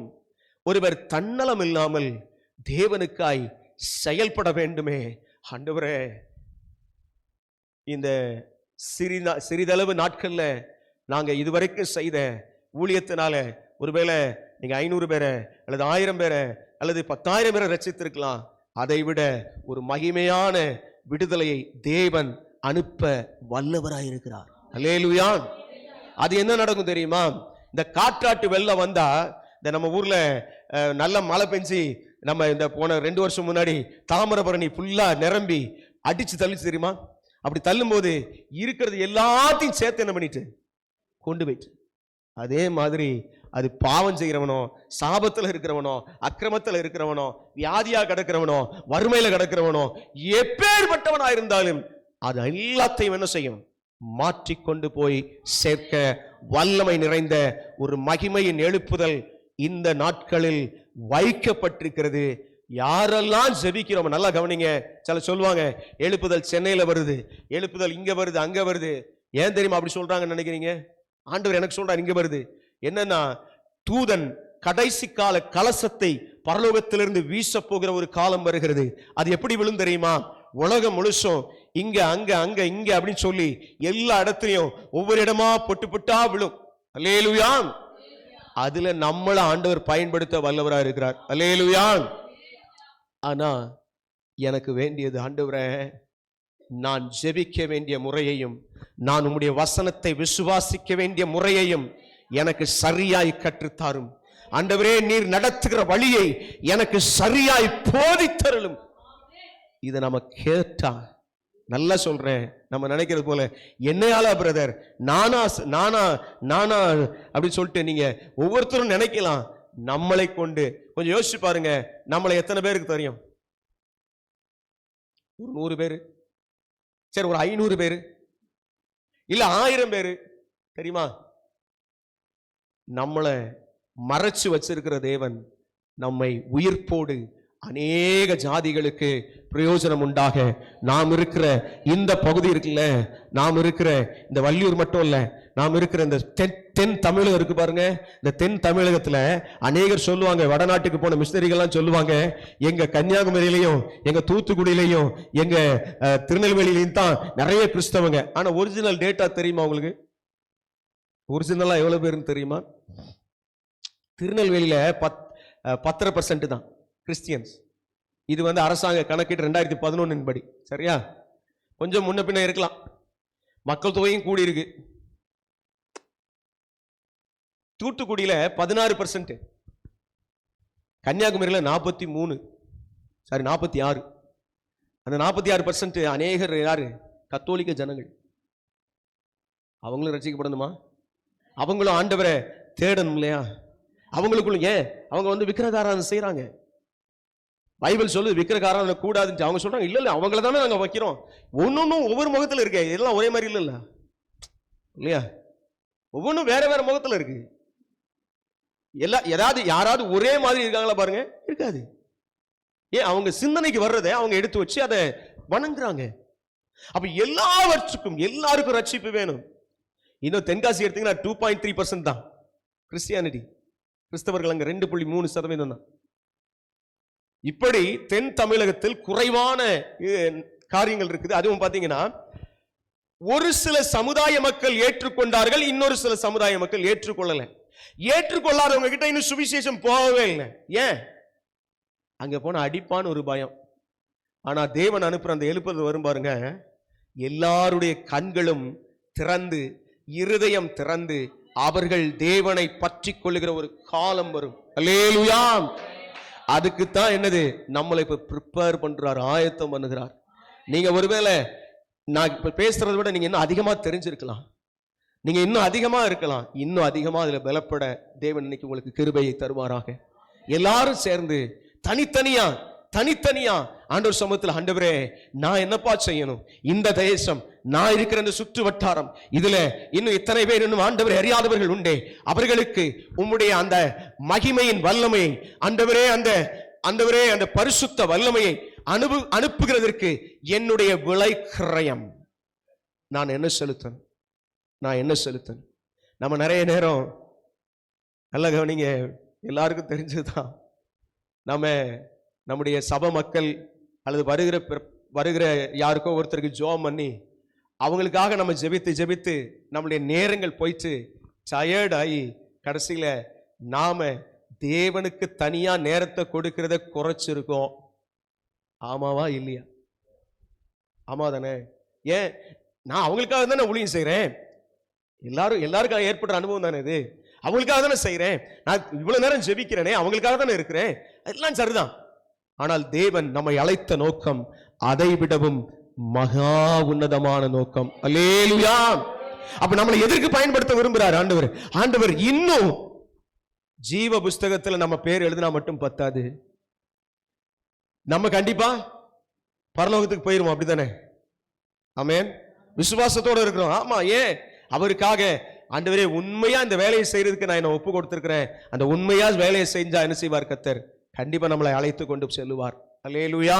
ஒருவர் தன்னலம் இல்லாமல் தேவனுக்காய் செயல்பட வேண்டுமே. ஆண்டவரே, இந்த சிறிதளவு நாட்கள்ல நாங்க இதுவரைக்கும் செய்த ஊழியத்தினால ஒருவேளை நீங்க 500 பேரை அல்லது 1000 பேரை அல்லது 10,000 பேரை ரட்சித்திருக்கலாம். அதை விட ஒரு மகிமையான விடுதலையை தேவன் அனுப்ப வல்லவராயிருக்கிறார். அல்லேலூயா. அது என்ன நடக்கும் தெரியுமா? இந்த காற்றாட்டு வெள்ளம் வந்தா, இந்த நம்ம ஊர்ல நல்ல மழை பெஞ்சு நம்ம இந்த போன 2 வருஷம் முன்னாடி தாமிரபரணி ஃபுல்லா நிரம்பி அடிச்சு தள்ளிச்சு தெரியுமா? அப்படி தள்ளும் போது இருக்கிறது எல்லாத்தையும் சேர்த்து என்ன பண்ணிட்டு கொண்டு போயிட்டு, அதே மாதிரி அது பாவம் செய்கிறவனோ, சாபத்தில் இருக்கிறவனோ, அக்கிரமத்தில் இருக்கிறவனோ, வியாதியா கிடக்கிறவனோ, வறுமையில கிடக்கிறவனோ, எப்பேற்பட்டவனா இருந்தாலும் அது எல்லாத்தையும் என்ன செய்யும்? மாற்றிக்கொண்டு போய் சேர்க்க வல்லமை நிறைந்த ஒரு மகிமையின் எழுப்புதல் இந்த நாட்களில் வைக்கப்பட்டிருக்கிறது. யாரெல்லாம் ஜெபிக்கிறோம், நல்லா கவனிங்க. சில சொல்லுவாங்க எழுப்புதல் சென்னையில வருது, எழுப்புதல் இங்க வருது, அங்க வருது. ஏன் தெரியுமா அப்படி சொல்றாங்கன்னு நினைக்கிறீங்க? ஆண்டவர் எனக்கு சொல்றார் இங்க வருது. என்னன்னா, தூதன் கடைசி கால கலசத்தை பரலோகத்திலிருந்து வீச போகிற ஒரு காலம் வருகிறது. அது எப்படி விழும் தெரியுமா? உலகம் முழுசும் இங்க அங்க அங்க இங்க அப்படின்னு சொல்லி எல்லா இடத்துலயும் ஒவ்வொரு இடமா பொட்டு பொட்டா விழும். அல்லேலூயா. அதுல நம்மள ஆண்டவர் பயன்படுத்த வல்லவரா இருக்கிறார். அல்லேலூயா. ஆனா எனக்கு வேண்டியது, ஆண்டவரே, நான் ஜெபிக்க வேண்டிய முறையையும், நான் உம்முடைய வசனத்தை விசுவாசிக்க வேண்டிய முறையையும் எனக்கு சரியாய் கற்றுத்தாரும். ஆண்டவரே, நீர் நடத்துகிற வழியை எனக்கு சரியாய் போதித்தருளும். இதை நம்ம கேட்டா, நல்லா சொல்றேன், நம்ம நினைக்கிறது போல என்னையால பிரதர், நானா நானா நானா அப்படின்னு சொல்லிட்டு நீங்க ஒவ்வொருத்தரும் நினைக்கலாம். நம்மளை கொண்டு கொஞ்சம் யோசிச்சு பாருங்க. நம்மளை எத்தனை பேருக்கு தெரியும்? ஒரு 100 பேரு, சரி ஒரு 500 பேரு, இல்ல 1000 பேரு தெரியுமா? நம்மளை மறைச்சு வச்சிருக்கிற தேவன் நம்மை உயிர்ப்போடு அநேக ஜாதிகளுக்கு பிரயோஜனம் உண்டாக, நாம் இருக்கிற இந்த பகுதி இருக்குல்ல, நாம் இருக்கிற இந்த வள்ளியூர் மட்டும் இல்ல, நாம் இருக்கிற இந்த தென் தமிழகம் இருக்கு பாருங்க. இந்த தென் தமிழகத்துல அநேகர் சொல்லுவாங்க, வடநாட்டுக்கு போன மிஷனரிகள்லாம் சொல்லுவாங்க, எங்க கன்னியாகுமரியிலையும் எங்க தூத்துக்குடியிலையும் எங்க திருநெல்வேலியிலையும் தான் நிறைய கிறிஸ்தவங்க. ஆனா ஒரிஜினல் டேட்டா தெரியுமா உங்களுக்கு? ஒரிஜினலா எவ்வளவு பேருன்னு தெரியுமா? திருநெல்வேலியில 10% தான் கிறிஸ்டியன்ஸ். இது அரசாங்க கணக்கீடு 2011 படி. சரியா? கொஞ்சம் முன்ன பின்ன இருக்கலாம், மக்கள் தொகையும் கூடி இருக்கு. தூத்துக்குடியில 16%, கன்னியாகுமரியில 46. அந்த 46% அநேகர் யாரு? கத்தோலிக்க ஜனங்கள். அவங்களும் ரட்சிக்கப்படணுமா? அவங்களும் ஆண்டவரை தேடணும் இல்லையா? அவங்களுக்குள்ள ஏன் அவங்க விக்கிரகாராதனை செய்யறாங்க? பைபிள் சொல்லுது விக்கிரகாராதனை கூடாதுன்னு. அவங்க சொல்றாங்க இல்ல இல்ல, அவங்கள தானே நாங்க வைக்கிறோம். ஒன்னொன்னும் ஒவ்வொரு முகத்துல இருக்கு, எல்லாம் ஒரே மாதிரி இல்ல இல்லையா? ஒவ்வொன்றும் வேற வேற முகத்துல இருக்கு. யாராவது ஒரே மாதிரி இருக்காங்களா பாருங்க? இருக்காது. ஏன்? அவங்க சிந்தனைக்கு வர்றதை அவங்க எடுத்து வச்சு அதை வணங்குறாங்க. அப்ப எல்லாருக்கும் ரட்சிப்பு வேணும். இன்னும் தென்காசி எடுத்தீங்கன்னா 2.3% தான் கிறிஸ்டியானிட்டி, கிறிஸ்தவர்கள் அங்க 2.3% தான். இப்படி தென் தமிழகத்தில் குறைவான காரியங்கள் இருக்குது. அதுவும் பாத்தீங்கன்னா, ஒரு சில சமுதாய மக்கள் ஏற்றுக்கொண்டார்கள், இன்னொரு சில சமுதாய மக்கள் ஏற்றுக்கொள்ளல. ஏற்றுக்கொள்ளாதவங்க கிட்ட இன்னும் சுவிசேஷம் போகவே இல்லை. ஏன்? அங்க போன அடிப்பான்னு ஒரு பயம். ஆனா தேவன் அனுப்புற அந்த எழுப்புதல் வரும் பாருங்க, எல்லாருடைய கண்களும் திறந்து, இருதயம் திறந்து, அவர்கள் தேவனை பற்றி கொள்ளுகிற ஒரு காலம் வரும். அல்லேலூயா. அதுக்குத்தான் என்னது? நம்மளை இப்ப ப்ரிப்பேர் பண்றார், ஆயத்தம் பண்ணுகிறார். நீங்க ஒருவேளை நான் இப்ப பேசுறதை விட நீங்க இன்னும் அதிகமா தெரிஞ்சிருக்கலாம், நீங்க இன்னும் அதிகமா இருக்கலாம். இன்னும் அதிகமா அதுல பலப்பட தேவன் இன்னைக்கு உங்களுக்கு கிருபையை தருவாராக. எல்லாரும் சேர்ந்து தனித்தனியா ஆண்டவர் சமூகத்தில், ஆண்டவரே நான் என்னப்பா செய்யணும்? இந்த தேசம், நான் இருக்கிற இந்த சுற்று வட்டாரம், இதுல இன்னும் இத்தனை பேர் இன்னும் ஆண்டவரை அறியாதவர்கள் உண்டே, அவர்களுக்கு உம்முடைய அந்த மகிமையின் வல்லமையை, ஆண்டவரே அந்த பரிசுத்த வல்லமையை அனுப்புகிறதற்கு என்னுடைய விலை கிரயம் நான் என்ன செலுத்தணும்? நம்ம நிறைய நேரம், நல்ல கவனிங்க, எல்லாருக்கும் தெரிஞ்சதுதான், நம்முடைய சபை மக்கள் அல்லது வருகிற யாருக்கோ ஒருத்தருக்கு ஜெபம் பண்ணி அவங்களுக்காக நம்ம ஜெபித்து நம்முடைய நேரங்கள் போயிட்டு டயர்ட் ஆகி கடைசியில நாம தேவனுக்கு தனியா நேரத்தை கொடுக்கிறத குறைச்சிருக்கோம். ஆமாவா இல்லையா? ஆமா தானே? ஏன்? நான் அவங்களுக்காக தானே ஊழியம் செய்யறேன். எல்லாருக்கும் ஏற்படுற அனுபவம் தானே இது. அவங்களுக்காக தானே செய்யறேன். நான் இவ்வளவு நேரம் ஜெபிக்கிறேனே, அவங்களுக்காக தானே இருக்கிறேன். எல்லாம் சரிதான். ஆனால் தேவன் நம்மை அழைத்த நோக்கம் அதை விடவும் மகா உன்னதமான நோக்கம். அல்லேலூயா. அப்ப நம்மளை எதற்கு பயன்படுத்த விரும்புறார் ஆண்டவர்? ஆண்டவர் இன்னும் ஜீவ புஸ்தகத்துல நம்ம பேர் எழுதினா மட்டும் பத்தாது. நம்ம கண்டிப்பா பரலோகத்துக்கு போயிருவோம். அப்படித்தானே? ஆமென். விசுவாசத்தோட இருக்கிறோம். ஆமா. ஏன்? அவருக்காக ஆண்டவரே உண்மையா இந்த வேலையை செய்யறதுக்கு நான் என்ன ஒப்பு கொடுத்திருக்கிறேன். அந்த உண்மையா வேலையை செஞ்சா என்ன செய்வார் கர்த்தர்? கண்டிப்பா நம்மளை அழைத்து கொண்டு செல்லுவார். அல்லேலூயா.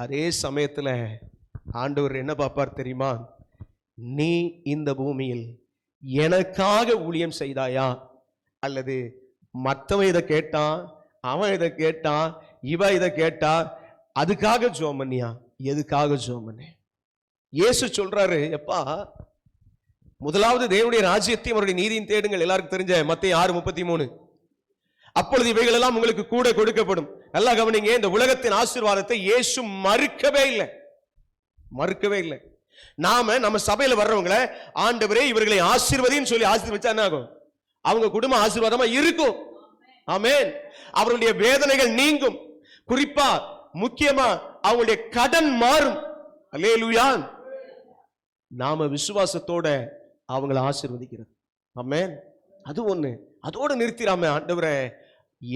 அதே சமயத்துல ஆண்டவர் என்ன பார்ப்பார் தெரியுமா? நீ இந்த பூமியில் எனக்காக ஊழியம் செய்தாயா, அல்லது மற்றவன் இதை கேட்டான், அவன் இதை கேட்டான், இவ இதை கேட்டா, அதுக்காக ஜெபம் பண்ணியா? எதுக்காக ஜெபம் பண்ண? இயேசு சொல்றாரு, எப்பா முதலாவது தேவனுடைய ராஜ்யத்தையும் அவருடைய நீதியும் தேடுங்கள். எல்லாருக்கும் தெரிஞ்ச மத்தேயு 6:33. அப்பொழுது இவைகள் எல்லாம் உங்களுக்கு கூட கொடுக்கப்படும். நல்லா கவனிங்க. இந்த உலகத்தின் ஆசீர்வாதத்தை இயேசு மறுக்கவே இல்லை. நம்ம சபையில வர்றவங்களை ஆண்டவரே இவர்களை ஆசீர்வதின்னு சொல்லி ஆசீர்வதிச்சா என்ன ஆகும்? அவங்க குடும்பம் ஆசீர்வாதமா இருக்கும். ஆமென். அவருடைய வேதனைகள் நீங்கும். குறிப்பா முக்கியமா அவங்களுடைய கடன் மாறும். அல்லேலூயா. நாம விசுவாசத்தோட அவங்களை ஆசீர்வதிக்கிறது. ஆமென். அது ஒண்ணு. அதோட நிறுத்திராம, ஆண்டவரே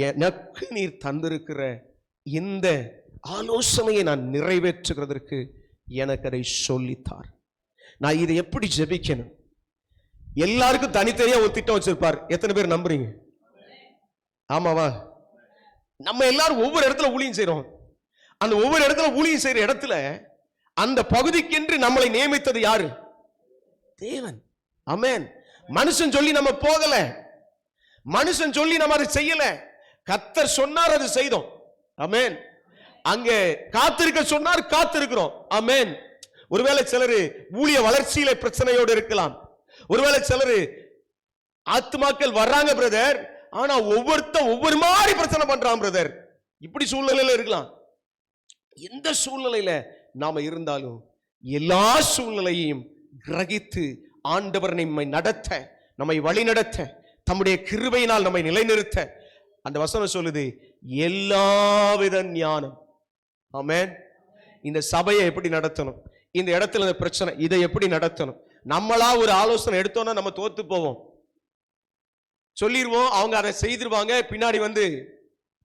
எனக்கு நீர் தந்திருக்கிற இந்த ஆலோசனையை நான் நிறைவேற்றுகிறதற்கு எனக்கு அதை சொல்லித்தார். நான் இதை எப்படி ஜெபிக்கணும்? எல்லாருக்கும் தனித்தனியா ஒரு திட்டம் வச்சிருப்பார். எத்தனை பேர் நம்புறீங்க? ஆமாவா? நம்ம எல்லாரும் ஒவ்வொரு இடத்துல ஊழியம் செய்யறோம். அந்த ஒவ்வொரு இடத்துல ஊழியம் செய்யற இடத்துல அந்த பகுதிக்கென்று நம்மளை நியமித்தது யாரு? தேவன். ஆமென். மனுஷன் சொல்லி நம்ம போகல, மனுஷன் சொல்லி நம்ம அதை செய்யல. கர்த்தர் சொன்னார், அது செய்தோம். ஆமென். அங்கே காத்திருக்க சொன்னார், காத்திருக்கிறோம். ஆமென். ஒருவேளை சிலரு ஊழிய வளர்ச்சியில பிரச்சனையோடு இருக்கலாம். ஒருவேளை சிலரு ஆத்துமாக்கள் வர்றாங்க பிரதர், ஆனா ஒவ்வொரு மாதிரி பிரச்சனை பண்றான் பிரதர். இப்படி சூழ்நிலையில இருக்கலாம். எந்த சூழ்நிலையில நாம இருந்தாலும் எல்லா சூழ்நிலையையும் கிரகித்து ஆண்டவர் நம்மை நடத்த, நம்மை வழி நடத்த, தம்முடைய கிருபையினால் நம்மை நிலைநிறுத்த, அந்த வசனம் சொல்லுது, எல்லாவித ஞானம். ஆமென். இந்த சபையை எப்படி நடத்தணும், இந்த இடத்துல இந்த பிரச்சனை இதை எப்படி நடத்தணும், நம்மளா ஒரு ஆலோசனை எடுத்தோம்னா நம்ம தோத்து போவோம். சொல்லிடுவோம், அவங்க அதை செய்திருவாங்க. பின்னாடி வந்து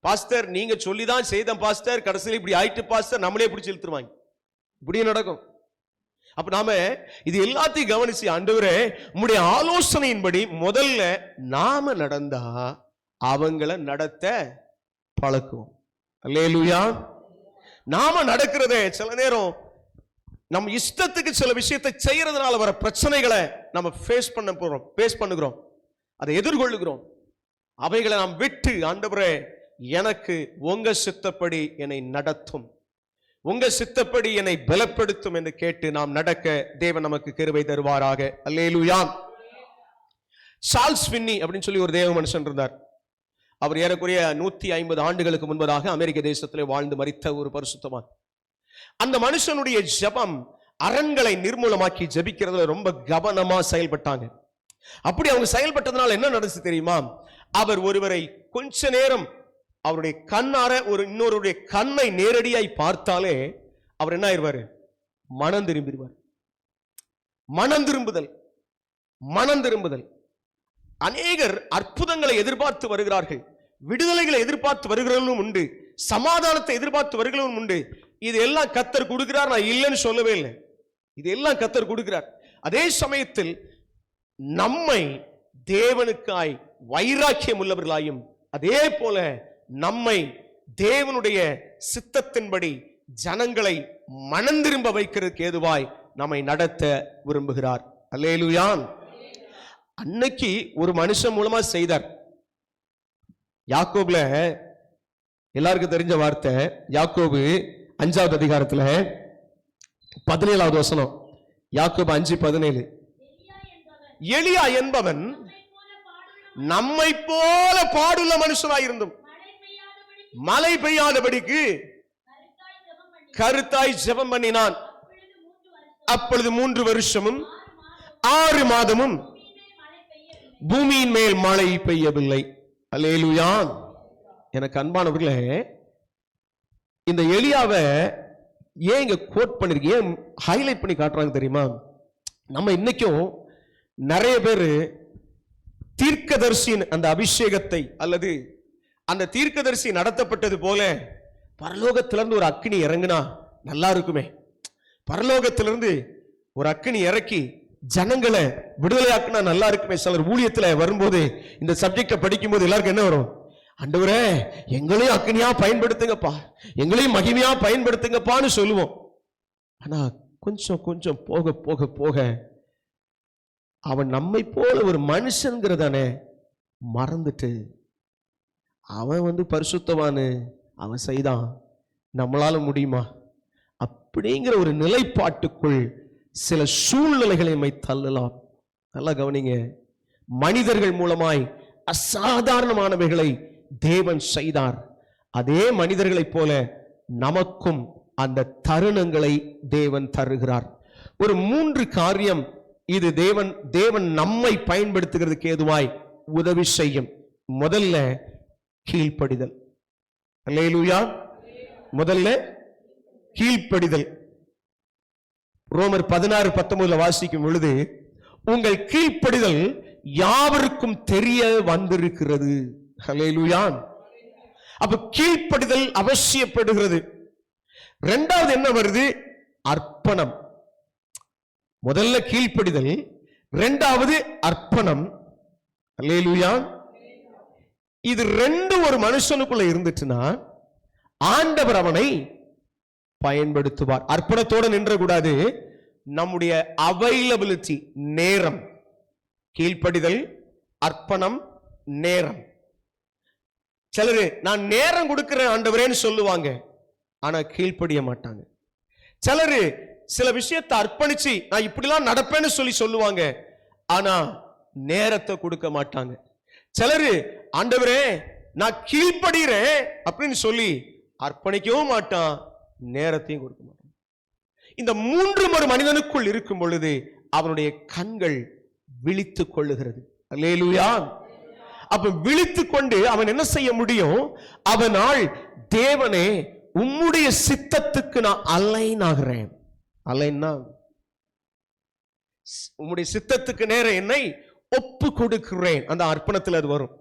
பாஸ்டர் நீங்க சொல்லிதான் செய்தேன் பாஸ்டர், கடைசியில் இப்படி ஆயிட்டு பாஸ்டர், நம்மளே பிடிச்சி இழுத்துருவாங்க. இப்படியே நடக்கும். அப்ப நாம இது எல்லாத்தையும் கவனிச்சு, ஆண்டவரே உம்முடைய ஆலோசனையின்படி முதல்ல நாம நடந்தா அவங்களை நடத்த பழக்குவோம். அல்லேலூயா. நாம நடக்கிறதே சில நேரம் நம்ம இஷ்டத்துக்கு சில விஷயத்தை செய்யறதுனால வர பிரச்சனைகளை நம்ம ஃபேஸ் பண்ணுகிறோம், அதை எதிர்கொள்ளுகிறோம். அவைகளை நாம் விட்டு, ஆண்டவரே எனக்கு உங்க சித்தப்படி என்னை நடத்தும், உங்க சித்தப்படி என்னை பலப்படுத்தும் என்று கேட்டு நாம் நடக்க தேவன் நமக்கு கிருபை தருவாராக. அல்லேலூயா. சார்ல்ஸ் ஃபின்னி அப்படின்னு சொல்லி ஒரு தேவ மனுஷன் இருந்தார். அவர் ஏறக்குறைய 150 ஆண்டுகளுக்கு முன்பதாக அமெரிக்க தேசத்திலே வாழ்ந்து மரித்த ஒரு பரிசுத்தவான். அந்த மனுஷனுடைய ஜெபம் அரண்களை நிர்மூலமாக்கி ஜெபிக்கிறதுல ரொம்ப கவனமா செயல்பட்டாங்க. அப்படி அவங்க செயல்பட்டதுனால என்ன நடந்துச்சு தெரியுமா? அவர் ஒருவரை கொஞ்ச நேரம் அவருடைய கண்ணார இன்னொருடைய கண்ணை நேரடியாய் பார்த்தாலே அவர் என்ன ஆயிடுவாரு? மனம் திரும்பிடுவார். மனம் திரும்புதல். அநேகர் அற்புதங்களை எதிர்பார்த்து வருகிறார்கள், விடுதலைகளை எதிர்பார்த்து வருகிறவர்களும் உண்டு, சமாதானத்தை எதிர்பார்த்து வருகிறவர்களும் உண்டு. இது எல்லாம் கர்த்தர் கொடுக்கிறார், நான் இல்லைன்னு சொல்லவே இல்லை. இது எல்லாம் கர்த்தர் கொடுக்கிறார். அதே சமயத்தில் நம்மை தேவனுக்காய் வைராக்கியம் உள்ளவர்களாயும், அதே போல நம்மை தேவனுடைய சித்தத்தின்படி ஜனங்களை மனம் திரும்ப வைக்கிறதுக்கு ஏதுவாய் நம்மை நடத்த விரும்புகிறார். அல்லேலூயா. அன்னைக்கு ஒரு மனுஷன் மூலமா செய்தார். யாக்கோபுல எல்லாருக்கும் தெரிஞ்ச வார்த்தை, யாக்கோபு 5வது அதிகாரத்துல 17வது வசனம். யாக்கோபு 5:17. எலியா என்பவன் நம்மை போல பாடுள்ள மனுஷராயிருந்தும் மழை பெய்யாதபடிக்கு கருத்தாய் ஜெபம் பண்ணினான். அப்பொழுது 3 வருஷமும் 6 மாதமும் பூமியின் மேல் மழை பெய்யவில்லை. அல்லேலூயா. எனக்கு அன்பானவர்களே, இந்த எலியாவை ஏன் இங்க கோட் பண்ணிருக்கு, ஏன் ஹைலைட் பண்ணி காட்டுறாங்க தெரியுமா? நம்ம இன்னைக்கும் நிறைய பேர் தீர்க்கதரிசியின் அந்த அபிஷேகத்தை அல்லது அந்த தீர்க்கதரிசி நடத்தப்பட்டது போல பரலோகத்திலிருந்து ஒரு அக்கினி இறங்குனா நல்லா இருக்குமே, பரலோகத்திலிருந்து ஒரு அக்கினி இறக்கி ஜனங்களை விடுதலையாக்குனா நல்லா இருக்குமே. சிலர் ஊழியத்துல வரும்போது இந்த சப்ஜெக்ட படிக்கும் போது எல்லாருக்கும் என்ன வரும்? ஆண்டவரே எங்களையும் அக்கினியா பயன்படுத்துங்கப்பா, எங்களையும் மகிமையா பயன்படுத்துங்கப்பான்னு சொல்லுவோம். ஆனா கொஞ்சம் கொஞ்சம் போக போக போக அவன் நம்மை போல ஒரு மனுஷன்கிறதானே மறந்துட்டு அவன் பரிசுத்தவானு அவன் செய்தான், நம்மளால முடியுமா அப்படிங்கிற ஒரு நிலைப்பாட்டுக்குள் சில சூழ்நிலைகளை நம்மை தள்ளலாம். நல்லா கவனிங்க, மனிதர்கள் மூலமாய் அசாதாரணமானவைகளை தேவன் செய்தார். அதே மனிதர்களைப் போல நமக்கும் அந்த தருணங்களை தேவன் தருகிறார். ஒரு 3 காரியம் இது தேவன் நம்மை பயன்படுத்துகிறதுக்கு ஏதுவாய் உதவி செய்யும். முதல்ல கீழ்ப்படிதல். அல்லேலூயா. முதல்ல கீழ்ப்படிதல். ரோமர் 16:19 வாசிக்கும் பொழுது, உங்கள் கீழ்ப்படிதல் யாவருக்கும் தெரிய வந்திருக்கிறது. அல்லேலூயா. அப்ப கீழ்ப்படிதல் அவசியப்படுகிறது. இரண்டாவது என்ன வருது? அர்ப்பணம். முதல்ல கீழ்ப்படிதல், இரண்டாவது அர்ப்பணம். அல்லேலூயா. இது ரெண்டு ஒரு மனுஷனுக்குள்ள இருந்துச்சுன்னா ஆண்டவர் அவனை பயன்படுத்துவார். அர்ப்பணத்தோடு நின்ற கூடாது. நம்முடைய அவைலபிலிட்டி, நேரம், கீழ்ப்படிதல், அர்ப்பணம், நேரம். சிலரு நான் நேரம் கொடுக்கிறேன் ஆண்டவரேன்னு சொல்லுவாங்க, ஆனா கீழ்ப்படிய மாட்டாங்க. சிலரு சில விஷயத்தை அர்ப்பணிச்சு நான் இப்படிலாம் நடப்பேன்னு சொல்லுவாங்க, ஆனா நேரத்தை கொடுக்க மாட்டாங்க. சிலரு ஆண்டவரே நான் கீழ்ப்படுகிறேன் அப்படின்னு சொல்லி அர்ப்பணிக்கவும் மாட்டான், நேரத்தையும் கொடுக்க மாட்டான். இந்த 3 ஒரு மனிதனுக்குள் இருக்கும் பொழுது அவனுடைய கண்கள் விழித்துக் கொள்ளுகிறது. அல்லேலூயா. அப்ப விழித்துக் கொண்டு அவன் என்ன செய்ய முடியும்? அவனால் தேவனே உம்முடைய சித்தத்துக்கு நான் அலைன் ஆகிறேன். அலைன்னா உம்முடைய சித்தத்துக்கு நேர என்னை ஒப்பு கொடுக்கிறேன். அந்த அர்ப்பணத்தில் அது வரும்.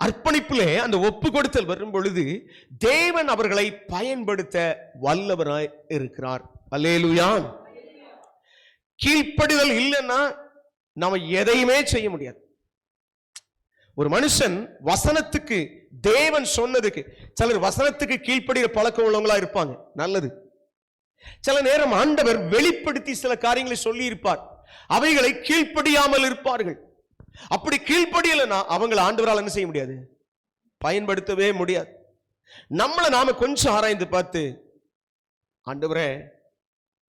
அர்ப்பணிப்பிலே அந்த ஒப்பு கொடுத்தல் வரும் பொழுது தேவன் அவர்களை பயன்படுத்த வல்லவராய் இருக்கிறார். அல்லேலூயா. கீழ்ப்படிதல் இல்லைன்னா நாம எதையுமே செய்ய முடியாது. ஒரு மனுஷன் வசனத்துக்கு, தேவன் சொன்னதுக்கு, சிலர் வசனத்துக்கு கீழ்ப்படுகிற பழக்கம் உள்ளவங்களா இருப்பாங்க, நல்லது. சில நேரம் ஆண்டவர் வெளிப்படுத்தி சில காரியங்களை சொல்லி இருப்பார், அவைகளை கீழ்ப்படியாமல் இருப்பார்கள். அப்படி கீழ்ப்படியலைன்னா அவங்களை ஆண்டவரால் என்ன செய்ய முடியாது? பயன்படுத்தவே முடியாது. நம்மளை நாம கொஞ்சம் ஆராய்ந்து பார்த்து, ஆண்டவரே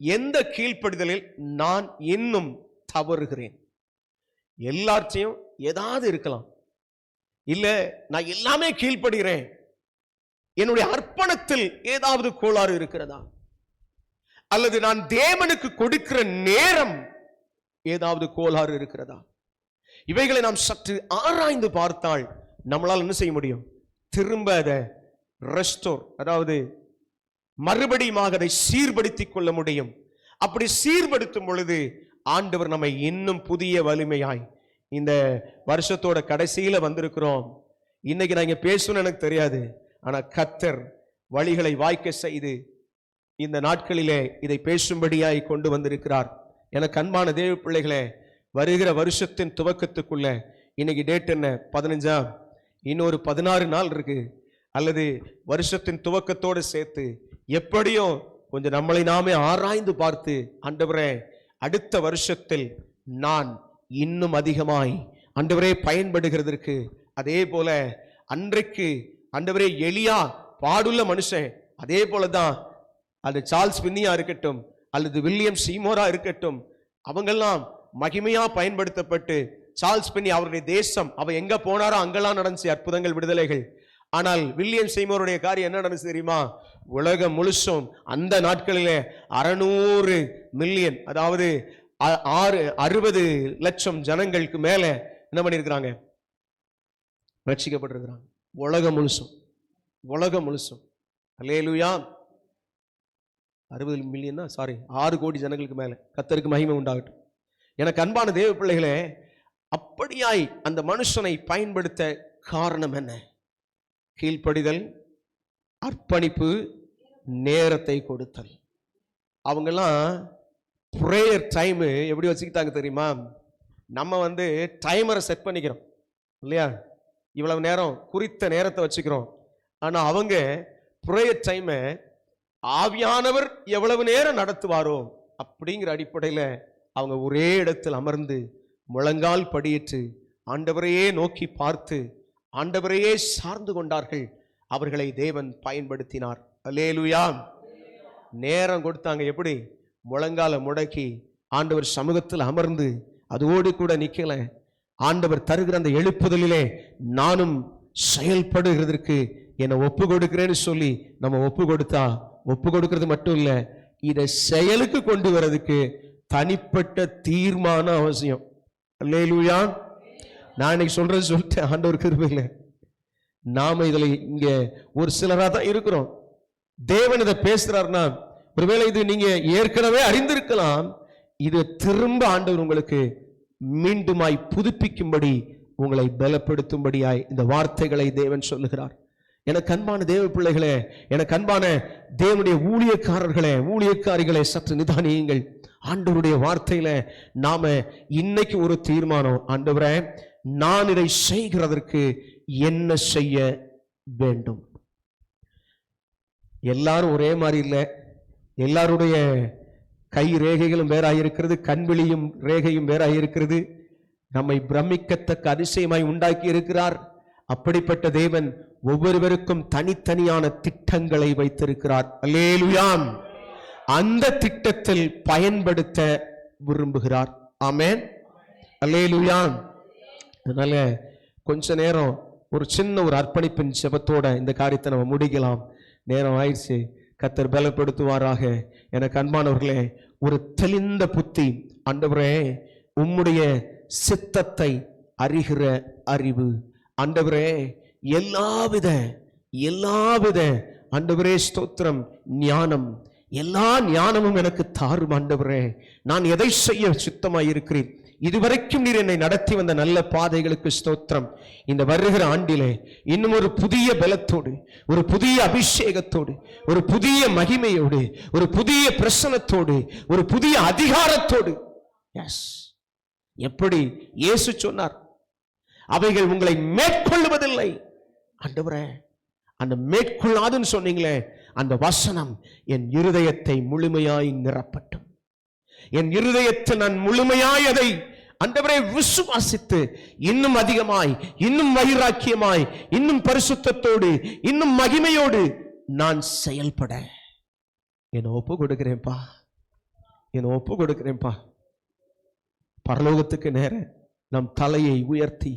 எந்த கீழ்ப்படிதலில் நான் இன்னும் தவறுகிறேன்? எல்லாத்தையும் ஏதாவது இருக்கலாம், இல்ல நான் எல்லாமே கீழ்ப்படுகிறேன், என்னுடைய அர்ப்பணத்தில் ஏதாவது கோளாறு இருக்கிறதா? அல்லது நான் தேவனுக்கு கொடுக்கிற நேரம் ஏதாவது கோளாறு இருக்கிறதா? இவைகளை நாம் சற்று ஆராய்ந்து பார்த்தால் நம்மளால் என்ன செய்ய முடியும்? திரும்ப அதை ரெஸ்டோர், அதாவது மறுபடியும் அதை சீர்படுத்திக் கொள்ள முடியும். அப்படி சீர்படுத்தும் பொழுது ஆண்டவர் நம்மை இன்னும் புதிய வலிமையாய், இந்த வருஷத்தோட கடைசியில வந்திருக்கிறோம். இன்னைக்கு நான் இங்க பேசணும்னு எனக்கு தெரியாது, ஆனா கர்த்தர் வழிகளை வாய்க்க செய்து இந்த நாட்களிலே இதை பேசும்படியாய் கொண்டு வந்திருக்கிறார். எனக்கு அன்பான தேவ பிள்ளைகளே, வருகிற வருஷத்தின் துவக்கத்துக்குள்ள இன்னைக்கு டேட் என்ன? 15. இன்னொரு 16 நாள் இருக்கு. அல்லது வருஷத்தின் துவக்கத்தோடு சேர்த்து எப்படியோ கொஞ்சம் நம்மளை நாமே ஆராய்ந்து பார்த்து, ஆண்டவரே அடுத்த வருஷத்தில் நான் இன்னும் அதிகமாய் ஆண்டவரே பயன்படுகிறதற்கு, அதே போல அன்றைக்கு ஆண்டவரே எலியா பாடுள்ள மனுஷன், அதே போலதான் அது சார்ல்ஸ் பின்னியா இருக்கட்டும் அல்லது வில்லியம் சீமோரா இருக்கட்டும், அவங்கெல்லாம் மகிமையா பயன்படுத்தப்பட்டு சார்ல்ஸ் பென்னி அவருடைய தேசம், அவ எங்க போனாரோ அங்கெல்லாம் நடந்துச்சு அற்புதங்கள், விடுதலைகள். ஆனால் வில்லியம் செய்மோருடைய காரியம் என்ன நடந்துச்சு தெரியுமா? உலகம் முழுசும் அந்த நாட்களிலே 600 மில்லியன், அதாவது 60 லட்சம் ஜனங்களுக்கு மேல என்ன பண்ணிருக்கிறாங்க? ரட்சிக்கப்பட்டிருக்கிறாங்க. உலகம் முழுசும், உலகம் முழுசும். அல்லேலூயா. 60 மில்லியன், சாரி, 6 கோடி ஜனங்களுக்கு மேல. கர்த்தருக்கு மகிமை உண்டாகட்டும். எனக்கு அன்பான தேவ பிள்ளைகளே, அப்படியாய் அந்த மனுஷனை பயன்படுத்த காரணம் என்ன? கீழ்ப்படிதல், அர்ப்பணிப்பு, நேரத்தை கொடுத்தல். அவங்கெல்லாம் ப்ரேயர் டைம் எப்படி வச்சுக்கிட்டாங்க தெரியுமா? நம்ம டைமரை செட் பண்ணிக்கிறோம் இல்லையா? இவ்வளவு நேரம், குறித்த நேரத்தை வச்சுக்கிறோம். ஆனா அவங்க ப்ரேயர் டைமை ஆவியானவர் எவ்வளவு நேரம் நடத்துவாரோ அப்படிங்கிற அடிப்படையில் அவங்க ஒரே இடத்தில் அமர்ந்து முழங்கால் படியிட்டு ஆண்டவரையே நோக்கி பார்த்து ஆண்டவரையே சார்ந்து கொண்டார்கள். அவர்களை தேவன் பயன்படுத்தினார். அல்லேலூயா. நேரம் கொடுத்தாங்க. எப்படி? முழங்கால முடக்கி ஆண்டவர் சமூகத்தில் அமர்ந்து அதோடு கூட நிக்கல. ஆண்டவர் தருகிற அந்த எழுப்புதலிலே நானும் செயல்படுகிறதற்கு என்னை ஒப்பு கொடுக்கிறேன்னு சொல்லி நம்ம ஒப்பு கொடுத்தா, ஒப்பு கொடுக்கிறது மட்டும் இல்ல, இதை செயலுக்கு கொண்டு வர்றதுக்கு தனிப்பட்ட தீர்மானம் அவசியம். அல்லேலூயா. நான் இன்னைக்கு சொல்றது சொல்லிட்டேன், ஆண்டவர் கிருபையில நாம இதுல இங்க ஒரு சிலரா தான் இருக்கிறோம். தேவன் இதை பேசுறாருன்னா ஒருவேளை இது நீங்க ஏற்கனவே அறிந்திருக்கலாம். இது திரும்ப ஆண்டவர் உங்களுக்கு மீண்டுமாய் புதுப்பிக்கும்படி, உங்களை பலப்படுத்தும்படியாய் இந்த வார்த்தைகளை தேவன் சொல்லுகிறார். எனக்கு அன்பான தேவ பிள்ளைகளே, எனக்கு அன்பான தேவனுடைய ஊழியக்காரர்களே, ஊழியக்காரிகளே, சற்று நிதானியுங்கள். ஆண்டவருடைய வார்த்தையில நாம இன்னைக்கு ஒரு தீர்மானம், ஆண்டவரே நான் இதை செய்கிறதற்கு என்ன செய்ய வேண்டும்? எல்லாரும் ஒரே மாதிரி இல்லை. எல்லாருடைய கை ரேகைகளும் வேறாயிருக்கிறது, கண்விழியும் ரேகையும் வேறாயிருக்கிறது. நம்மை பிரமிக்கத்தக்க அதிசயமாய் உண்டாக்கி இருக்கிறார். அப்படிப்பட்ட தேவன் ஒவ்வொருவருக்கும் தனித்தனியான திட்டங்களை வைத்திருக்கிறார். அல்லேலூயா. அந்த திட்டத்தில் பயன்படுத்த விரும்புகிறார். ஆமென். அல்லேலூயா. அதனால கொஞ்ச நேரம் ஒரு சின்ன ஒரு அர்ப்பணிப்பின் ஜெபத்தோட இந்த காரியத்தை நம்ம முடிக்கலாம். நேரம் ஆயிடுச்சு. கர்த்தர் பலப்படுத்துவாராக. எனக்கு அன்பானவர்களே, ஒரு தெளிந்த புத்தி, ஆண்டவரே உம்முடைய சித்தத்தை அறிகிற அறிவு, ஆண்டவரே எல்லாவித ஆண்டவரே ஸ்தோத்திரம், ஞானம், எல்லா ஞானமும் எனக்கு தாரும் ஆண்டவரே. நான் எதை செய்ய சித்தமாய் இருக்கிறேன்? இதுவரைக்கும் நீர் என்னை நடத்தி வந்த நல்ல பாதைகளுக்கு ஸ்தோத்திரம். இந்த வருகிற ஆண்டிலே இன்னும் ஒரு புதிய பலத்தோடு, ஒரு புதிய அபிஷேகத்தோடு, ஒரு புதிய மகிமையோடு, ஒரு புதிய பிரசனத்தோடு, ஒரு புதிய அதிகாரத்தோடு, எஸ், எப்படி இயேசு சொன்னார், அவைகள் உங்களை மேற்கொள்வதில்லை. ஆண்டவரே, அந்த மேற்கொள்ளாதுன்னு சொன்னீங்களே, அந்த வசனம் என் இருதயத்தை முழுமையாய் நிரப்பட்டும். என் இருதயத்தை நான் முழுமையாய் அதை ஆண்டவரே விசுவாசித்து இன்னும் அதிகமாய், இன்னும் வைராக்கியமாய், இன்னும் பரிசுத்தத்தோடு, இன்னும் மகிமையோடு நான் செயல்பட என்னை ஒப்பு கொடுக்கிறேன்ப்பா, என்னை ஒப்பு கொடுக்கிறேன்ப்பா. பரலோகத்துக்கு நேர நம் தலையை உயர்த்தி,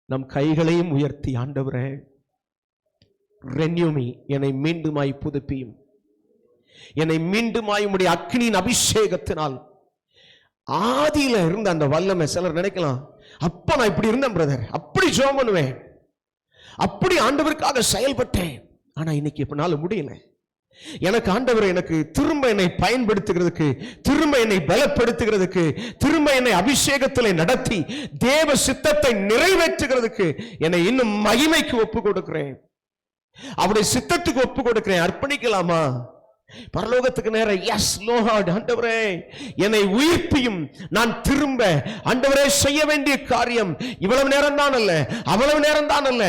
நம் கைகளையும் உயர்த்தி, ஆண்டவரே ரென்யூமி, என்னை மீண்டுமாய் புதுப்பியும், என்னை மீண்டுமாய் உம்முடைய அக்னியின் அபிஷேகத்தினால் ஆதியில இருந்த அந்த வல்லமை. சிலர் நினைக்கலாம், அப்ப நான் இப்படி இருந்தேன் பிரதர், அப்படி ஜெபம் பண்ணுவேன், அப்படி ஆண்டவருக்காக செயல்பட்டேன், ஆனா இன்னைக்கு இப்பனால முடியல. எனக்கு ஆண்டவர் எனக்கு திரும்ப என்னை பயன்படுத்துகிறதுக்கு, திரும்ப என்னை பலப்படுத்துகிறதுக்கு, திரும்ப என்னை அபிஷேகத்தில் நடத்தி தேவ சித்தத்தை நிறைவேற்றுகிறதுக்கு என்னை இன்னும் மகிமைக்கு ஒப்பு கொடுக்கிறேன், அவருடைய சித்தத்துக்கு ஒப்பு கொடுக்கிறேன். அர்ப்பணிக்கலாமா? பரலோகத்துக்கு நேரம் எஸ் லார்ட், ஆண்டவரே என்னை உயிர்ப்பியும், நான் திரும்ப ஆண்டவரே செய்ய வேண்டிய காரியம் இவ்வளவு நேரம் தான் அல்ல, அவ்வளவு நேரம் தான் அல்ல,